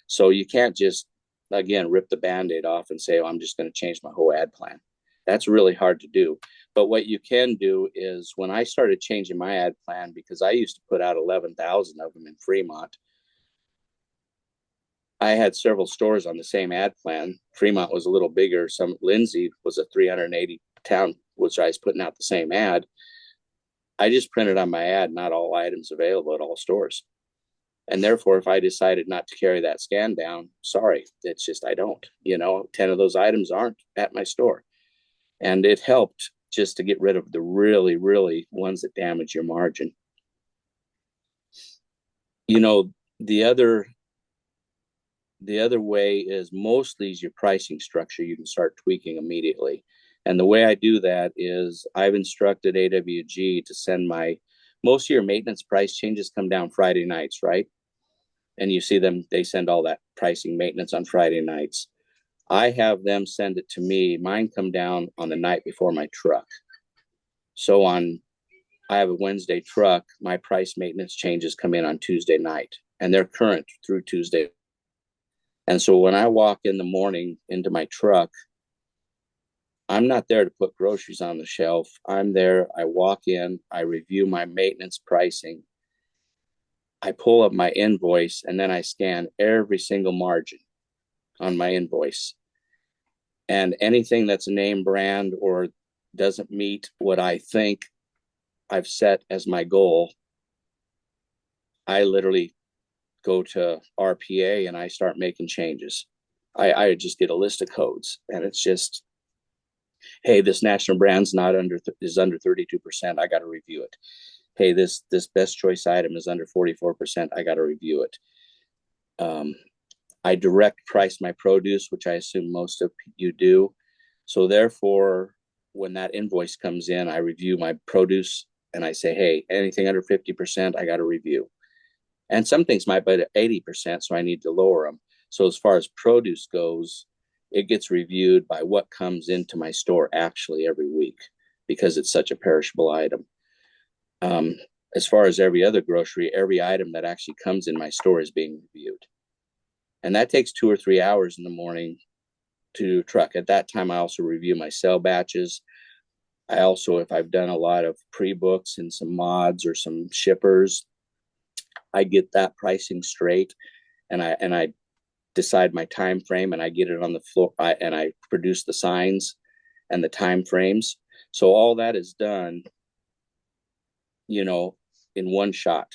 So you can't just, again, rip the Band-Aid off and say, oh, I'm just going to change my whole ad plan. That's really hard to do. But what you can do is when I started changing my ad plan, because I used to put out 11,000 of them in Fremont, I had several stores on the same ad plan. Fremont was a little bigger. Lindsay was a 380 town, which I was putting out the same ad. I just printed on my ad, not all items available at all stores. And therefore, if I decided not to carry that scan down, sorry, it's just, I don't, 10 of those items aren't at my store. And it helped just to get rid of the really, really ones that damage your margin. The other way is mostly is your pricing structure. You can start tweaking immediately. And the way I do that is I've instructed AWG to send most of your maintenance price changes come down Friday nights, right? And you see them, they send all that pricing maintenance on Friday nights. I have them send it to me. Mine come down on the night before my truck. So I have a Wednesday truck. My price maintenance changes come in on Tuesday night, and they're current through Tuesday. And so when I walk in the morning into my truck, I'm not there to put groceries on the shelf. I'm there. I walk in, I review my maintenance pricing. I pull up my invoice, and then I scan every single margin on my invoice. And anything that's a name brand or doesn't meet what I think I've set as my goal, I literally go to RPA and I start making changes. I just get a list of codes, and it's just, hey, this national brand's is under 32%. I got to review it. Hey, this best choice item is under 44%. I got to review it. I direct price my produce, which I assume most of you do. So therefore, when that invoice comes in, I review my produce and I say, hey, anything under 50%, I got to review. And some things might be at 80%, so I need to lower them. So as far as produce goes, it gets reviewed by what comes into my store actually every week because it's such a perishable item. As far as every other grocery, every item that actually comes in my store is being reviewed. And that takes 2 or 3 hours in the morning to truck. At that time, I also review my sell batches. I also, if I've done a lot of pre-books and some mods or some shippers, I get that pricing straight, and I decide my time frame, and I get it on the floor, and I produce the signs and the time frames. So all that is done, in one shot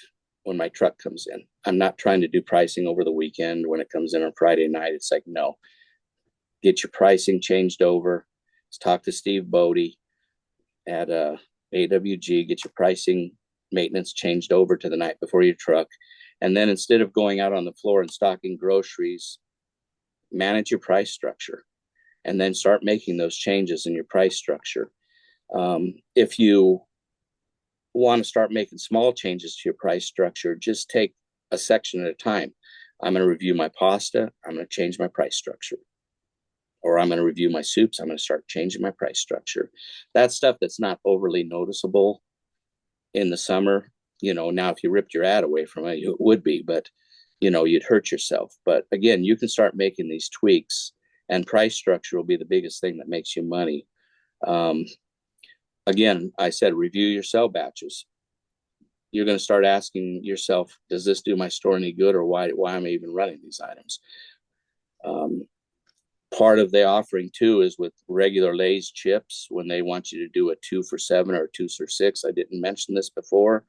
when my truck comes in. I'm not trying to do pricing over the weekend when it comes in on Friday night. It's like, no, get your pricing changed over. Let's talk to Steve Bodie at AWG, get your pricing maintenance changed over to the night before your truck. And then instead of going out on the floor and stocking groceries, manage your price structure and then start making those changes in your price structure. If you want to start making small changes to your price structure, just take a section at a time. I'm going to review my pasta. I'm going to change my price structure. Or I'm going to review my soups. I'm going to start changing my price structure. That's stuff that's not overly noticeable in the summer. Now if you ripped your ad away from it, it would be, but you'd hurt yourself. But again, you can start making these tweaks, and price structure will be the biggest thing that makes you money. Again, I said, review your sell batches. You're going to start asking yourself, does this do my store any good, or why am I even running these items? Part of the offering too is with regular Lay's chips, when they want you to do a 2 for $7 or 2 for $6. I didn't mention this before.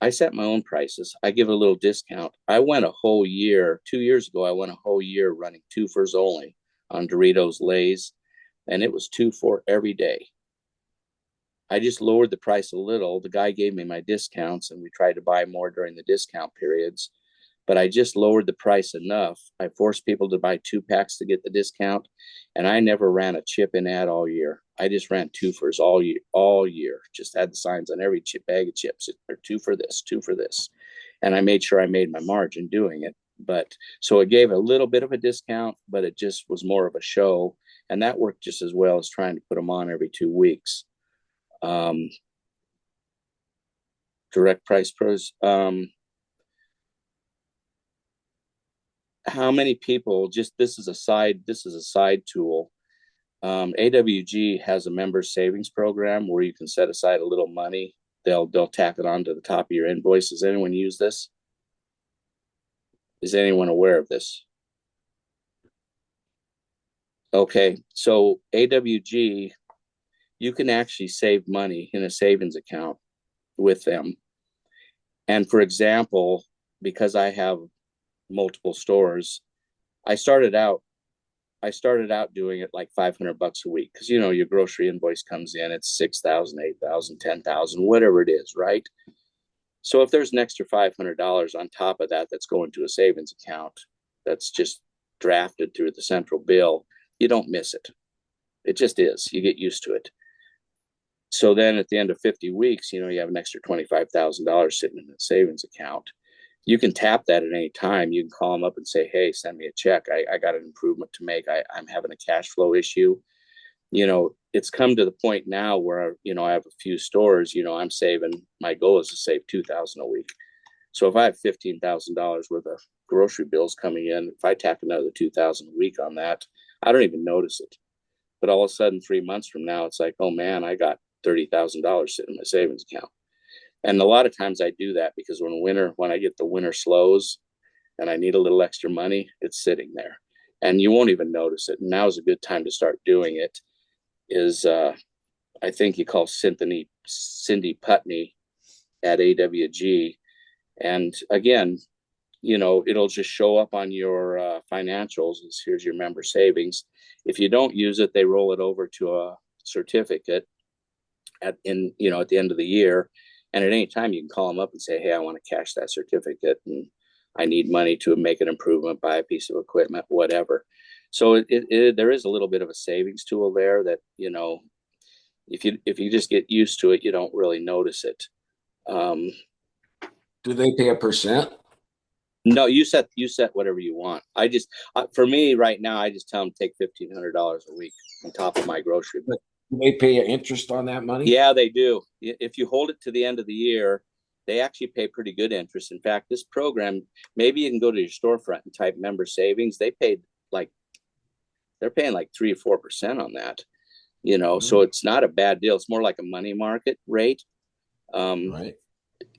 I set my own prices. I give a little discount. I went a whole year, 2 years ago, I went a whole year running 2 fors only on Doritos, Lay's, and it was 2 for every day. I just lowered the price a little. The guy gave me my discounts, and we tried to buy more during the discount periods. but I just lowered the price enough. I forced people to buy 2 packs to get the discount, and I never ran a chip in ad all year. I just ran twofers all year. Just had the signs on every bag of chips. Or 2 for this, 2 for this. And I made sure I made my margin doing it. But so it gave a little bit of a discount, but it just was more of a show. And that worked just as well as trying to put them on every 2 weeks. Direct price pros. How many people, just this is a side tool. AWG has a member savings program where you can set aside a little money. They'll tack it onto the top of your invoice. Does anyone use this? Is anyone aware of this? Okay, so AWG, you can actually save money in a savings account with them. And for example, because I have multiple stores, I started out doing it like $500 a week, because your grocery invoice comes in, it's 6,000, 8,000, 10,000, whatever it is, right? So if there's an extra $500 on top of that that's going to a savings account that's just drafted through the central bill, you don't miss it. It just is. You get used to it. So then at the end of 50 weeks, you have an extra $25,000 sitting in the savings account. You can tap that at any time. You can call them up and say, hey, send me a check. I got an improvement to make. I'm having a cash flow issue. It's come to the point now where, I have a few stores, I'm saving, my goal is to save $2,000 a week. So if I have $15,000 worth of grocery bills coming in, if I tack another $2,000 a week on that, I don't even notice it. But all of a sudden, 3 months from now, it's like, oh man, I got $30,000 sitting in my savings account. And a lot of times I do that because when I get the winter slows and I need a little extra money, it's sitting there and you won't even notice it. And now is a good time to start doing it. Is I think you call Cindy Putney at AWG. And again, it'll just show up on your financials as here's your member savings. If you don't use it, they roll it over to a certificate at the end of the year. And at any time you can call them up and say, hey, I want to cash that certificate and I need money to make an improvement, buy a piece of equipment, whatever. So there is a little bit of a savings tool there that, if you just get used to it, you don't really notice it. Do they pay a percent? No, you set whatever you want. For me right now, I just tell them take $1,500 a week on top of my grocery bill. Do they pay interest on that money? Yeah, they do. If you hold it to the end of the year, they actually pay pretty good interest. In fact, this program, maybe you can go to your storefront and type member savings. They're paying like 3 or 4% on that. So it's not a bad deal. It's more like a money market rate. Right.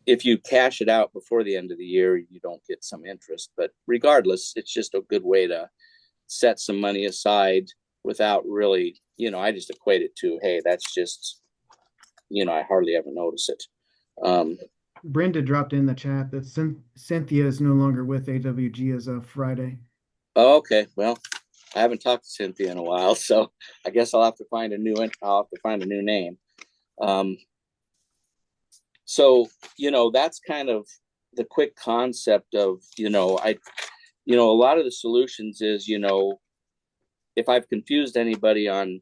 If you cash it out before the end of the year, you don't get some interest. But regardless, it's just a good way to set some money aside without really, I just equate it to, hey, that's just, I hardly ever notice it. Brenda dropped in the chat that Cynthia is no longer with AWG as of Friday. Oh, okay. Well, I haven't talked to Cynthia in a while, so I guess I'll have to find a new name. So, that's kind of the quick concept of, a lot of the solutions is, if I've confused anybody on,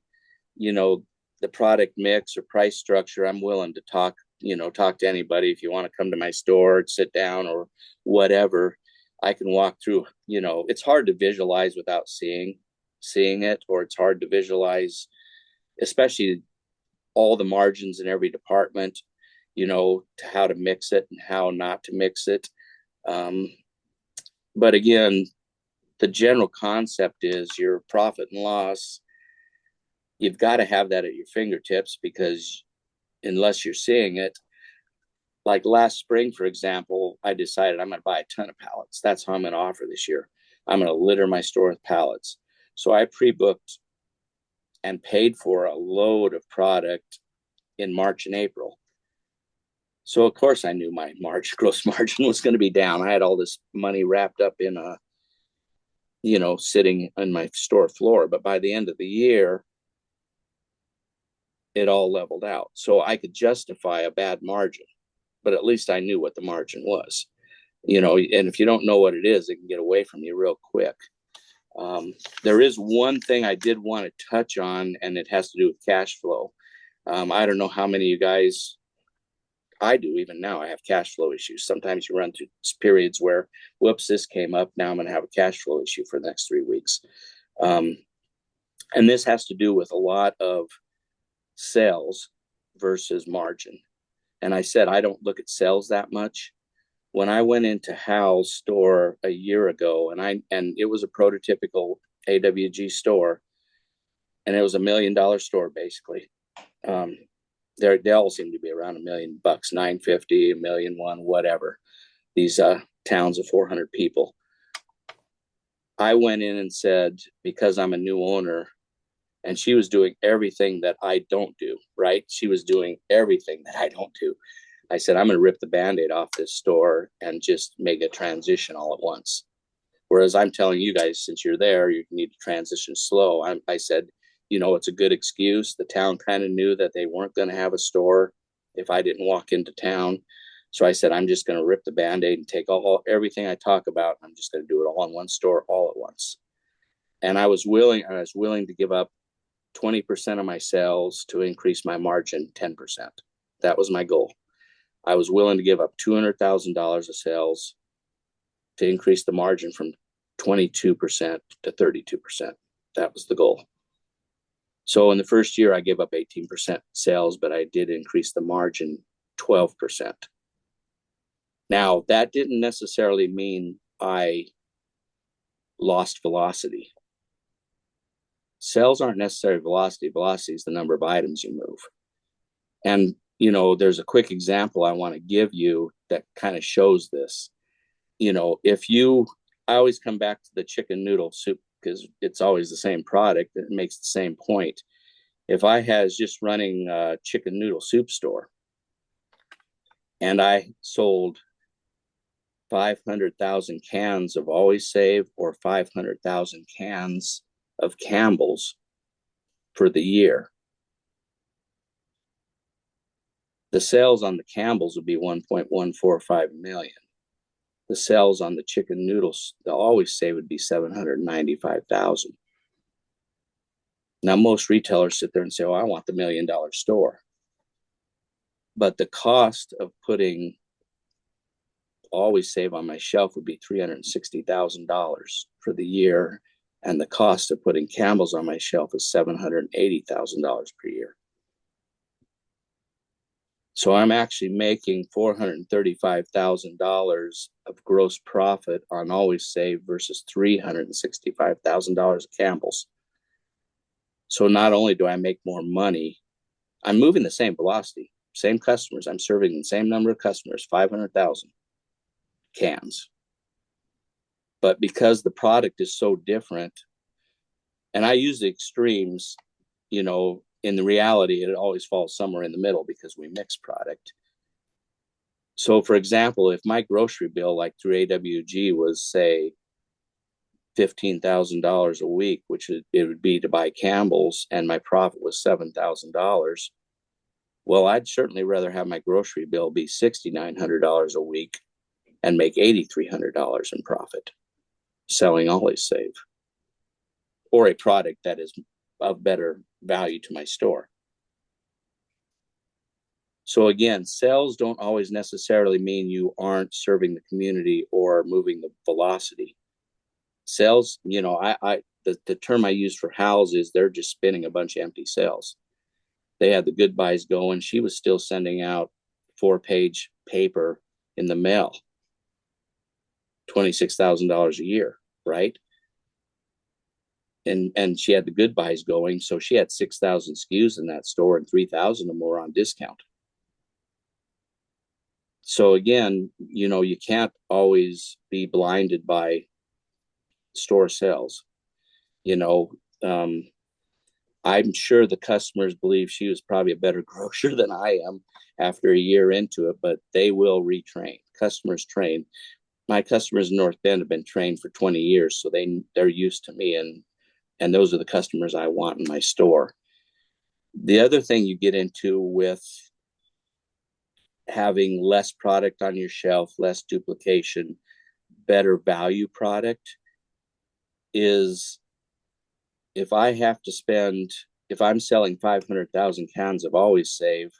the product mix or price structure, I'm willing to talk to anybody. If you want to come to my store, sit down or whatever, I can walk through. It's hard to visualize without seeing it, or it's hard to visualize, especially all the margins in every department, to how to mix it and how not to mix it. But again, the general concept is your profit and loss. You've got to have that at your fingertips, because unless you're seeing it, like last spring, for example, I decided I'm going to buy a ton of pallets. That's how I'm going to offer this year. I'm going to litter my store with pallets. So I pre-booked and paid for a load of product in March and April. So of course I knew my gross margin was going to be down. I had all this money wrapped up in sitting on my store floor. But by the end of the year, it all leveled out. So I could justify a bad margin, but at least I knew what the margin was. And if you don't know what it is, it can get away from you real quick. There is one thing I did want to touch on, and it has to do with cash flow. I don't know how many of you guys, I do even now, I have cash flow issues. Sometimes you run through periods where, whoops, this came up. Now I'm going to have a cash flow issue for the next 3 weeks. And this has to do with a lot of sales versus margin. And I said, I don't look at sales that much. When I went into Hal's store a year ago, and it was a prototypical AWG store, and it was $1 million store basically. They all seem to be around $1 million, 950, $1 million, whatever. These towns of 400 people. I went in and said, because I'm a new owner, and she was doing everything that I don't do, right? She was doing everything that I don't do. I said, I'm going to rip the Band-Aid off this store and just make a transition all at once. Whereas I'm telling you guys, since you're there, you need to transition slow. I said, it's a good excuse. The town kind of knew that they weren't going to have a store if I didn't walk into town. So I said, I'm just going to rip the Band-Aid and take everything I talk about. I'm just going to do it all in one store all at once. And I was willing to give up 20% of my sales to increase my margin 10%. That was my goal. I was willing to give up $200,000 of sales to increase the margin from 22% to 32%. That was the goal. So in the first year, I gave up 18% sales, but I did increase the margin 12%. Now, that didn't necessarily mean I lost velocity. Sales aren't necessarily velocity. Velocity is the number of items you move. And, there's a quick example I want to give you that kind of shows this. I always come back to the chicken noodle soup because it's always the same product. It makes the same point. If I was just running a chicken noodle soup store and I sold 500,000 cans of Always Save or 500,000 cans of Campbell's for the year, the sales on the Campbell's would be 1.145 million. The sales on the chicken noodles, the Always Save, would be 795,000. Now, most retailers sit there and say, I want the $1 million store. But the cost of putting Always Save on my shelf would be $360,000 for the year. And the cost of putting Campbell's on my shelf is $780,000 per year. So I'm actually making $435,000 of gross profit on Always Save versus $365,000 of Campbell's. So not only do I make more money, I'm moving the same velocity, same customers. I'm serving the same number of customers, 500,000 cans. But because the product is so different, and I use the extremes, in the reality, it always falls somewhere in the middle because we mix product. So, for example, if my grocery bill, like through AWG, was, say, $15,000 a week, which it would be to buy Campbell's, and my profit was $7,000, well, I'd certainly rather have my grocery bill be $6,900 a week and make $8,300 in profit selling Always Save, or a product that is of better value to my store. So again, sales don't always necessarily mean you aren't serving the community or moving the velocity. Sales, the term I use for Hal's is they're just spinning a bunch of empty sales. They had the good buys going. She was still sending out 4-page paper in the mail, $26,000 a year, right? And she had the good buys going, so she had 6,000 SKUs in that store, and 3,000 or more on discount. So again, you can't always be blinded by store sales. I'm sure the customers believe she was probably a better grocer than I am after a year into it, but they will retrain. Customers train. My customers in North Bend have been trained for 20 years, so they're used to me, and those are the customers I want in my store. The other thing you get into with having less product on your shelf, less duplication, better value product is if I'm selling 500,000 cans of Always Save,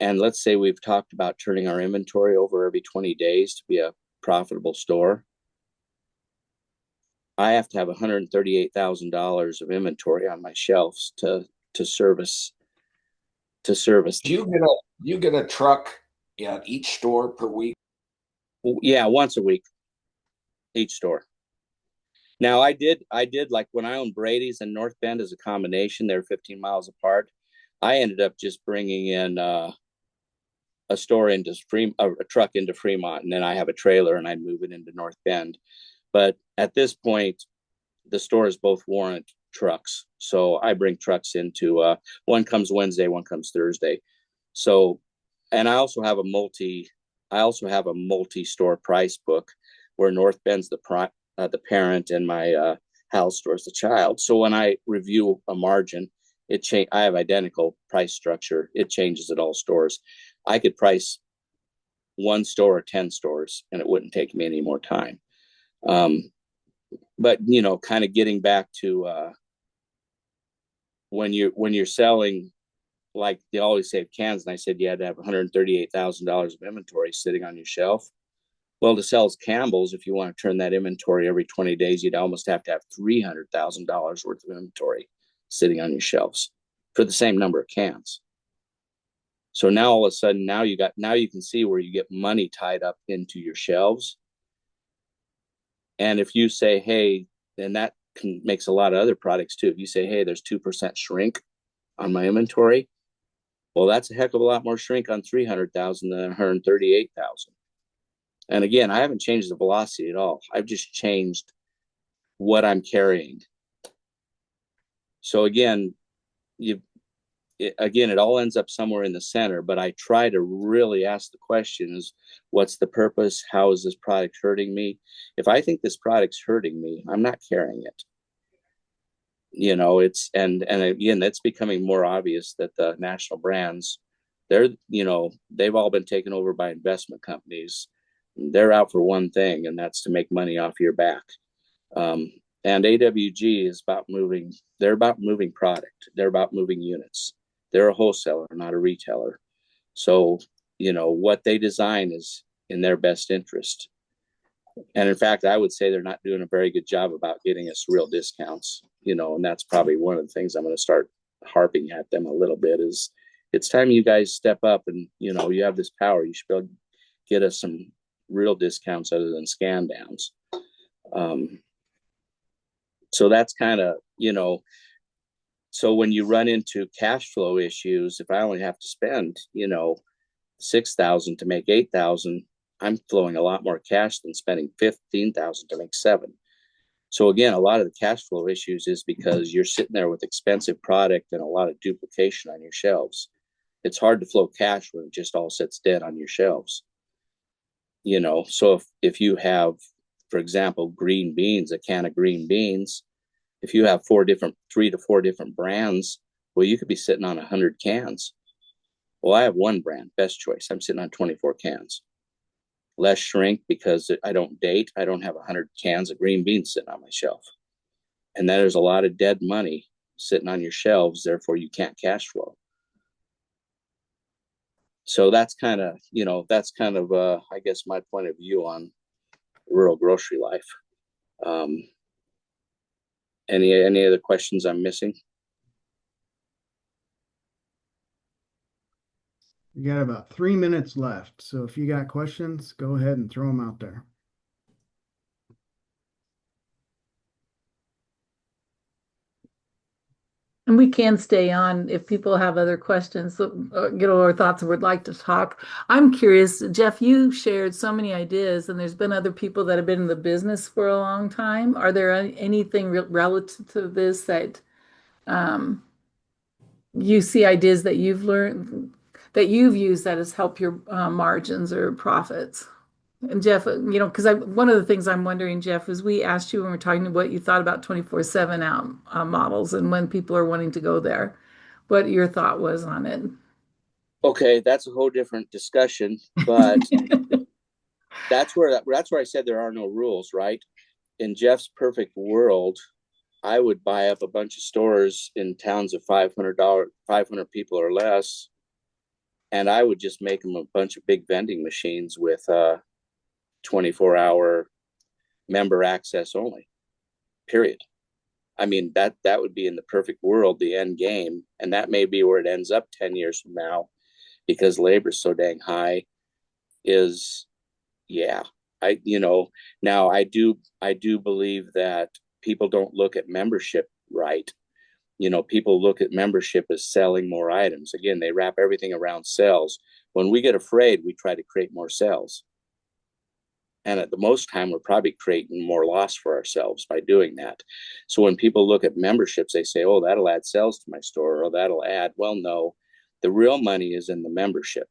and let's say we've talked about turning our inventory over every 20 days to be a profitable store, I have to have $138,000 of inventory on my shelves to service. You get a truck at each store per week? Yeah, once a week, each store. Now I did like when I owned Brady's and North Bend as a combination, they're 15 miles apart. I ended up just bringing in a truck into Fremont, and then I have a trailer and I'd move it into North Bend. But at this point, the stores both warrant trucks. So I bring trucks into, one comes Wednesday, one comes Thursday. So, and I also have a multi-store price book where North Bend's the parent and my Hal store's the child. So when I review a margin, I have identical price structure. It changes at all stores. I could price one store or 10 stores and it wouldn't take me any more time. But kind of getting back to when you're selling like the Always Save cans, and I said you had to have $138,000 of inventory sitting on your shelf. Well, to sell Campbell's, if you want to turn that inventory every 20 days, you'd almost have to have $300,000 worth of inventory sitting on your shelves for the same number of cans. So now all of a sudden, now you can see where you get money tied up into your shelves. And if you say, hey, then that makes a lot of other products too. If you say, hey, there's 2% shrink on my inventory, well, that's a heck of a lot more shrink on 300,000 than 138,000. And again, I haven't changed the velocity at all. I've just changed what I'm carrying. So again, it all ends up somewhere in the center, but I try to really ask the question is, what's the purpose? How is this product hurting me? If I think this product's hurting me, I'm not carrying it. And again, that's becoming more obvious that the national brands, they've all been taken over by investment companies. They're out for one thing, and that's to make money off your back. And AWG is about moving product. They're about moving units. They're a wholesaler, not a retailer. So, what they design is in their best interest. And in fact, I would say they're not doing a very good job about getting us real discounts, and that's probably one of the things I'm going to start harping at them a little bit is it's time you guys step up and, you have this power. You should be able to get us some real discounts other than scan downs. So that's kind of, so when you run into cash flow issues, if I only have to spend, $6,000 to make $8,000, I'm flowing a lot more cash than spending $15,000 to make $7,000. So again, a lot of the cash flow issues is because you're sitting there with expensive product and a lot of duplication on your shelves. It's hard to flow cash when it just all sits dead on your shelves. So if you have, for example, green beans, a can of green beans, if you have 3 to 4 different brands, well, you could be sitting on 100 cans. Well, I have one brand, Best Choice. I'm sitting on 24 cans. Less shrink because I don't date. I don't have 100 cans of green beans sitting on my shelf. And there's a lot of dead money sitting on your shelves. Therefore, you can't cash flow. So that's kind of, I guess, my point of view on rural grocery life. Any other questions I'm missing? You got about 3 minutes left. So if you got questions, go ahead and throw them out there. And we can stay on if people have other questions, or thoughts or would like to talk. I'm curious, Jeff, you shared so many ideas, and there's been other people that have been in the business for a long time. Are there anything relative to this that you see ideas that you've learned, that you've used that has helped your margins or profits? And Jeff, because one of the things I'm wondering, Jeff, is we asked you when we're talking about what you thought about 24/7 out models and when people are wanting to go there, what your thought was on it. Okay, that's a whole different discussion, but that's where I said there are no rules, right? In Jeff's perfect world, I would buy up a bunch of stores in towns of 500 people or less, and I would just make them a bunch of big vending machines with 24-hour member access only. Period. I mean, that would be in the perfect world, the end game, and that may be where it ends up 10 years from now, because labor's so dang high. Is yeah, now I do believe that people don't look at membership right. People look at membership as selling more items. Again, they wrap everything around sales. When we get afraid, we try to create more sales. And at the most time, we're probably creating more loss for ourselves by doing that. So when people look at memberships, they say, oh, that'll add sales to my store, or that'll add, well, no, the real money is in the membership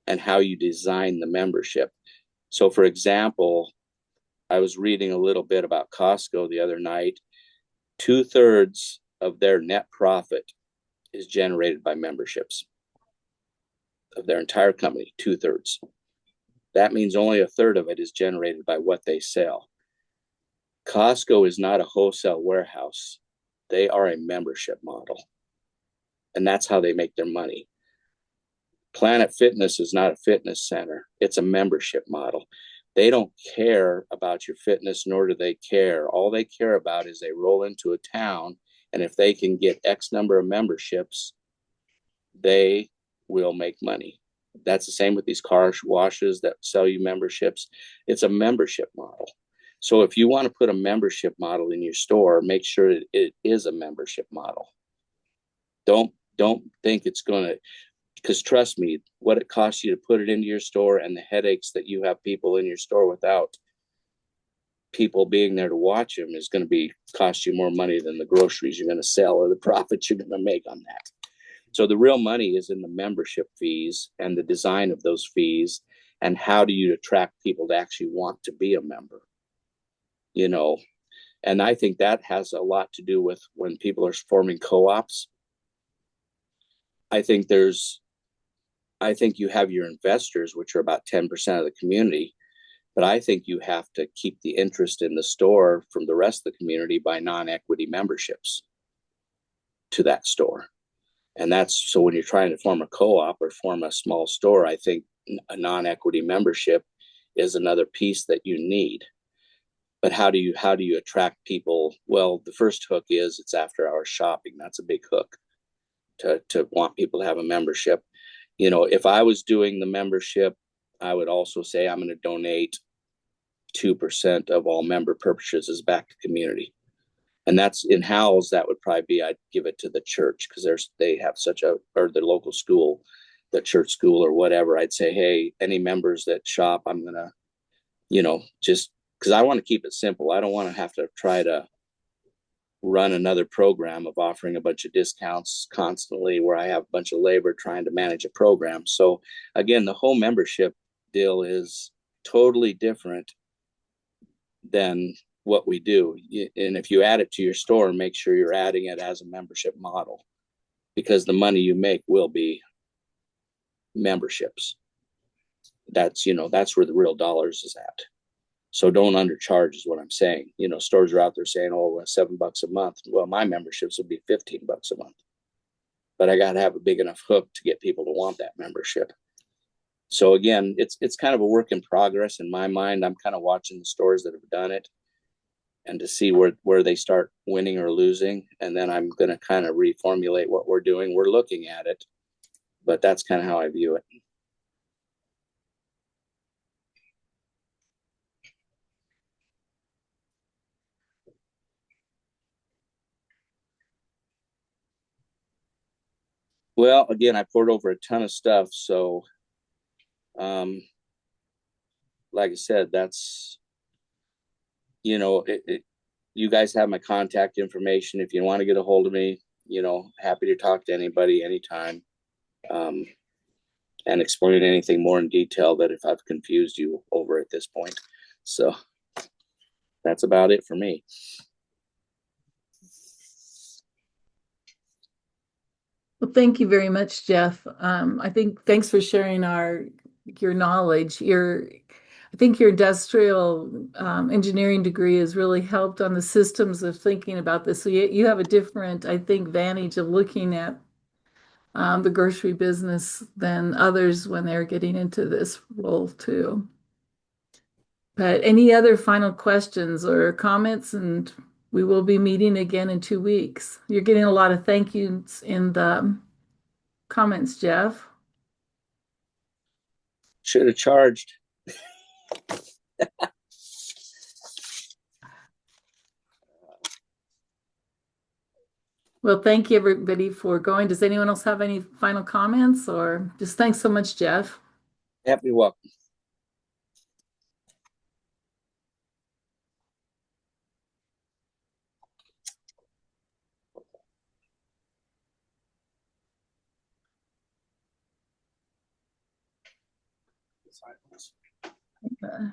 and how you design the membership. So for example, I was reading a little bit about Costco the other night. 2/3 of their net profit is generated by memberships of their entire company, 2/3. That means only 1/3 of it is generated by what they sell. Costco is not a wholesale warehouse. They are a membership model. And that's how they make their money. Planet Fitness is not a fitness center. It's a membership model. They don't care about your fitness, nor do they care. All they care about is they roll into a town, and if they can get X number of memberships, they will make money. That's the same with these car washes that sell you memberships. It's a membership model. So if you want to put a membership model in your store, make sure it is a membership model. Don't think it's going to, because trust me, what it costs you to put it into your store and the headaches that you have people in your store without people being there to watch them is going to cost you more money than the groceries you're going to sell or the profits you're going to make on that. So the real money is in the membership fees and the design of those fees, and how do you attract people to actually want to be a member? And I think that has a lot to do with when people are forming co-ops. I think you have your investors, which are about 10% of the community, but I think you have to keep the interest in the store from the rest of the community by non-equity memberships to that store. And so when you're trying to form a co-op or form a small store, I think a non-equity membership is another piece that you need. But how do you attract people? Well, the first hook is it's after hours shopping. That's a big hook to want people to have a membership. If I was doing the membership, I would also say I'm going to donate 2% of all member purchases back to community. And that's in Howells, that would probably be, I'd give it to the church, because they have or the local school, the church school or whatever. I'd say, hey, any members that shop, I'm going to, just because I want to keep it simple. I don't want to have to try to run another program of offering a bunch of discounts constantly where I have a bunch of labor trying to manage a program. So again, the whole membership deal is totally different than what we do. And if you add it to your store, make sure you're adding it as a membership model, because the money you make will be memberships. That's where the real dollars is at. So don't undercharge is what I'm saying. Stores are out there saying, oh, $7 a month. Well, my memberships would be $15 a month, but I got to have a big enough hook to get people to want that membership. So again, it's kind of a work in progress in my mind. I'm kind of watching the stores that have done it and to see where they start winning or losing. And then I'm going to kind of reformulate what we're doing. We're looking at it, but that's kind of how I view it. Well, again, I poured over a ton of stuff. So, like I said, that's, you guys have my contact information. If you want to get a hold of me, happy to talk to anybody anytime, and explain anything more in detail that if I've confused you over at this point. So that's about it for me. Well, thank you very much, Jeff. I think thanks for sharing your knowledge. I think your industrial engineering degree has really helped on the systems of thinking about this. So you have a different, I think, vantage of looking at the grocery business than others when they're getting into this role too. But any other final questions or comments? And we will be meeting again in 2 weeks. You're getting a lot of thank yous in the comments, Jeff. Should have charged. Well, thank you everybody for going. Does anyone else have any final comments or just thanks so much, Jeff? Happy welcome. Uh,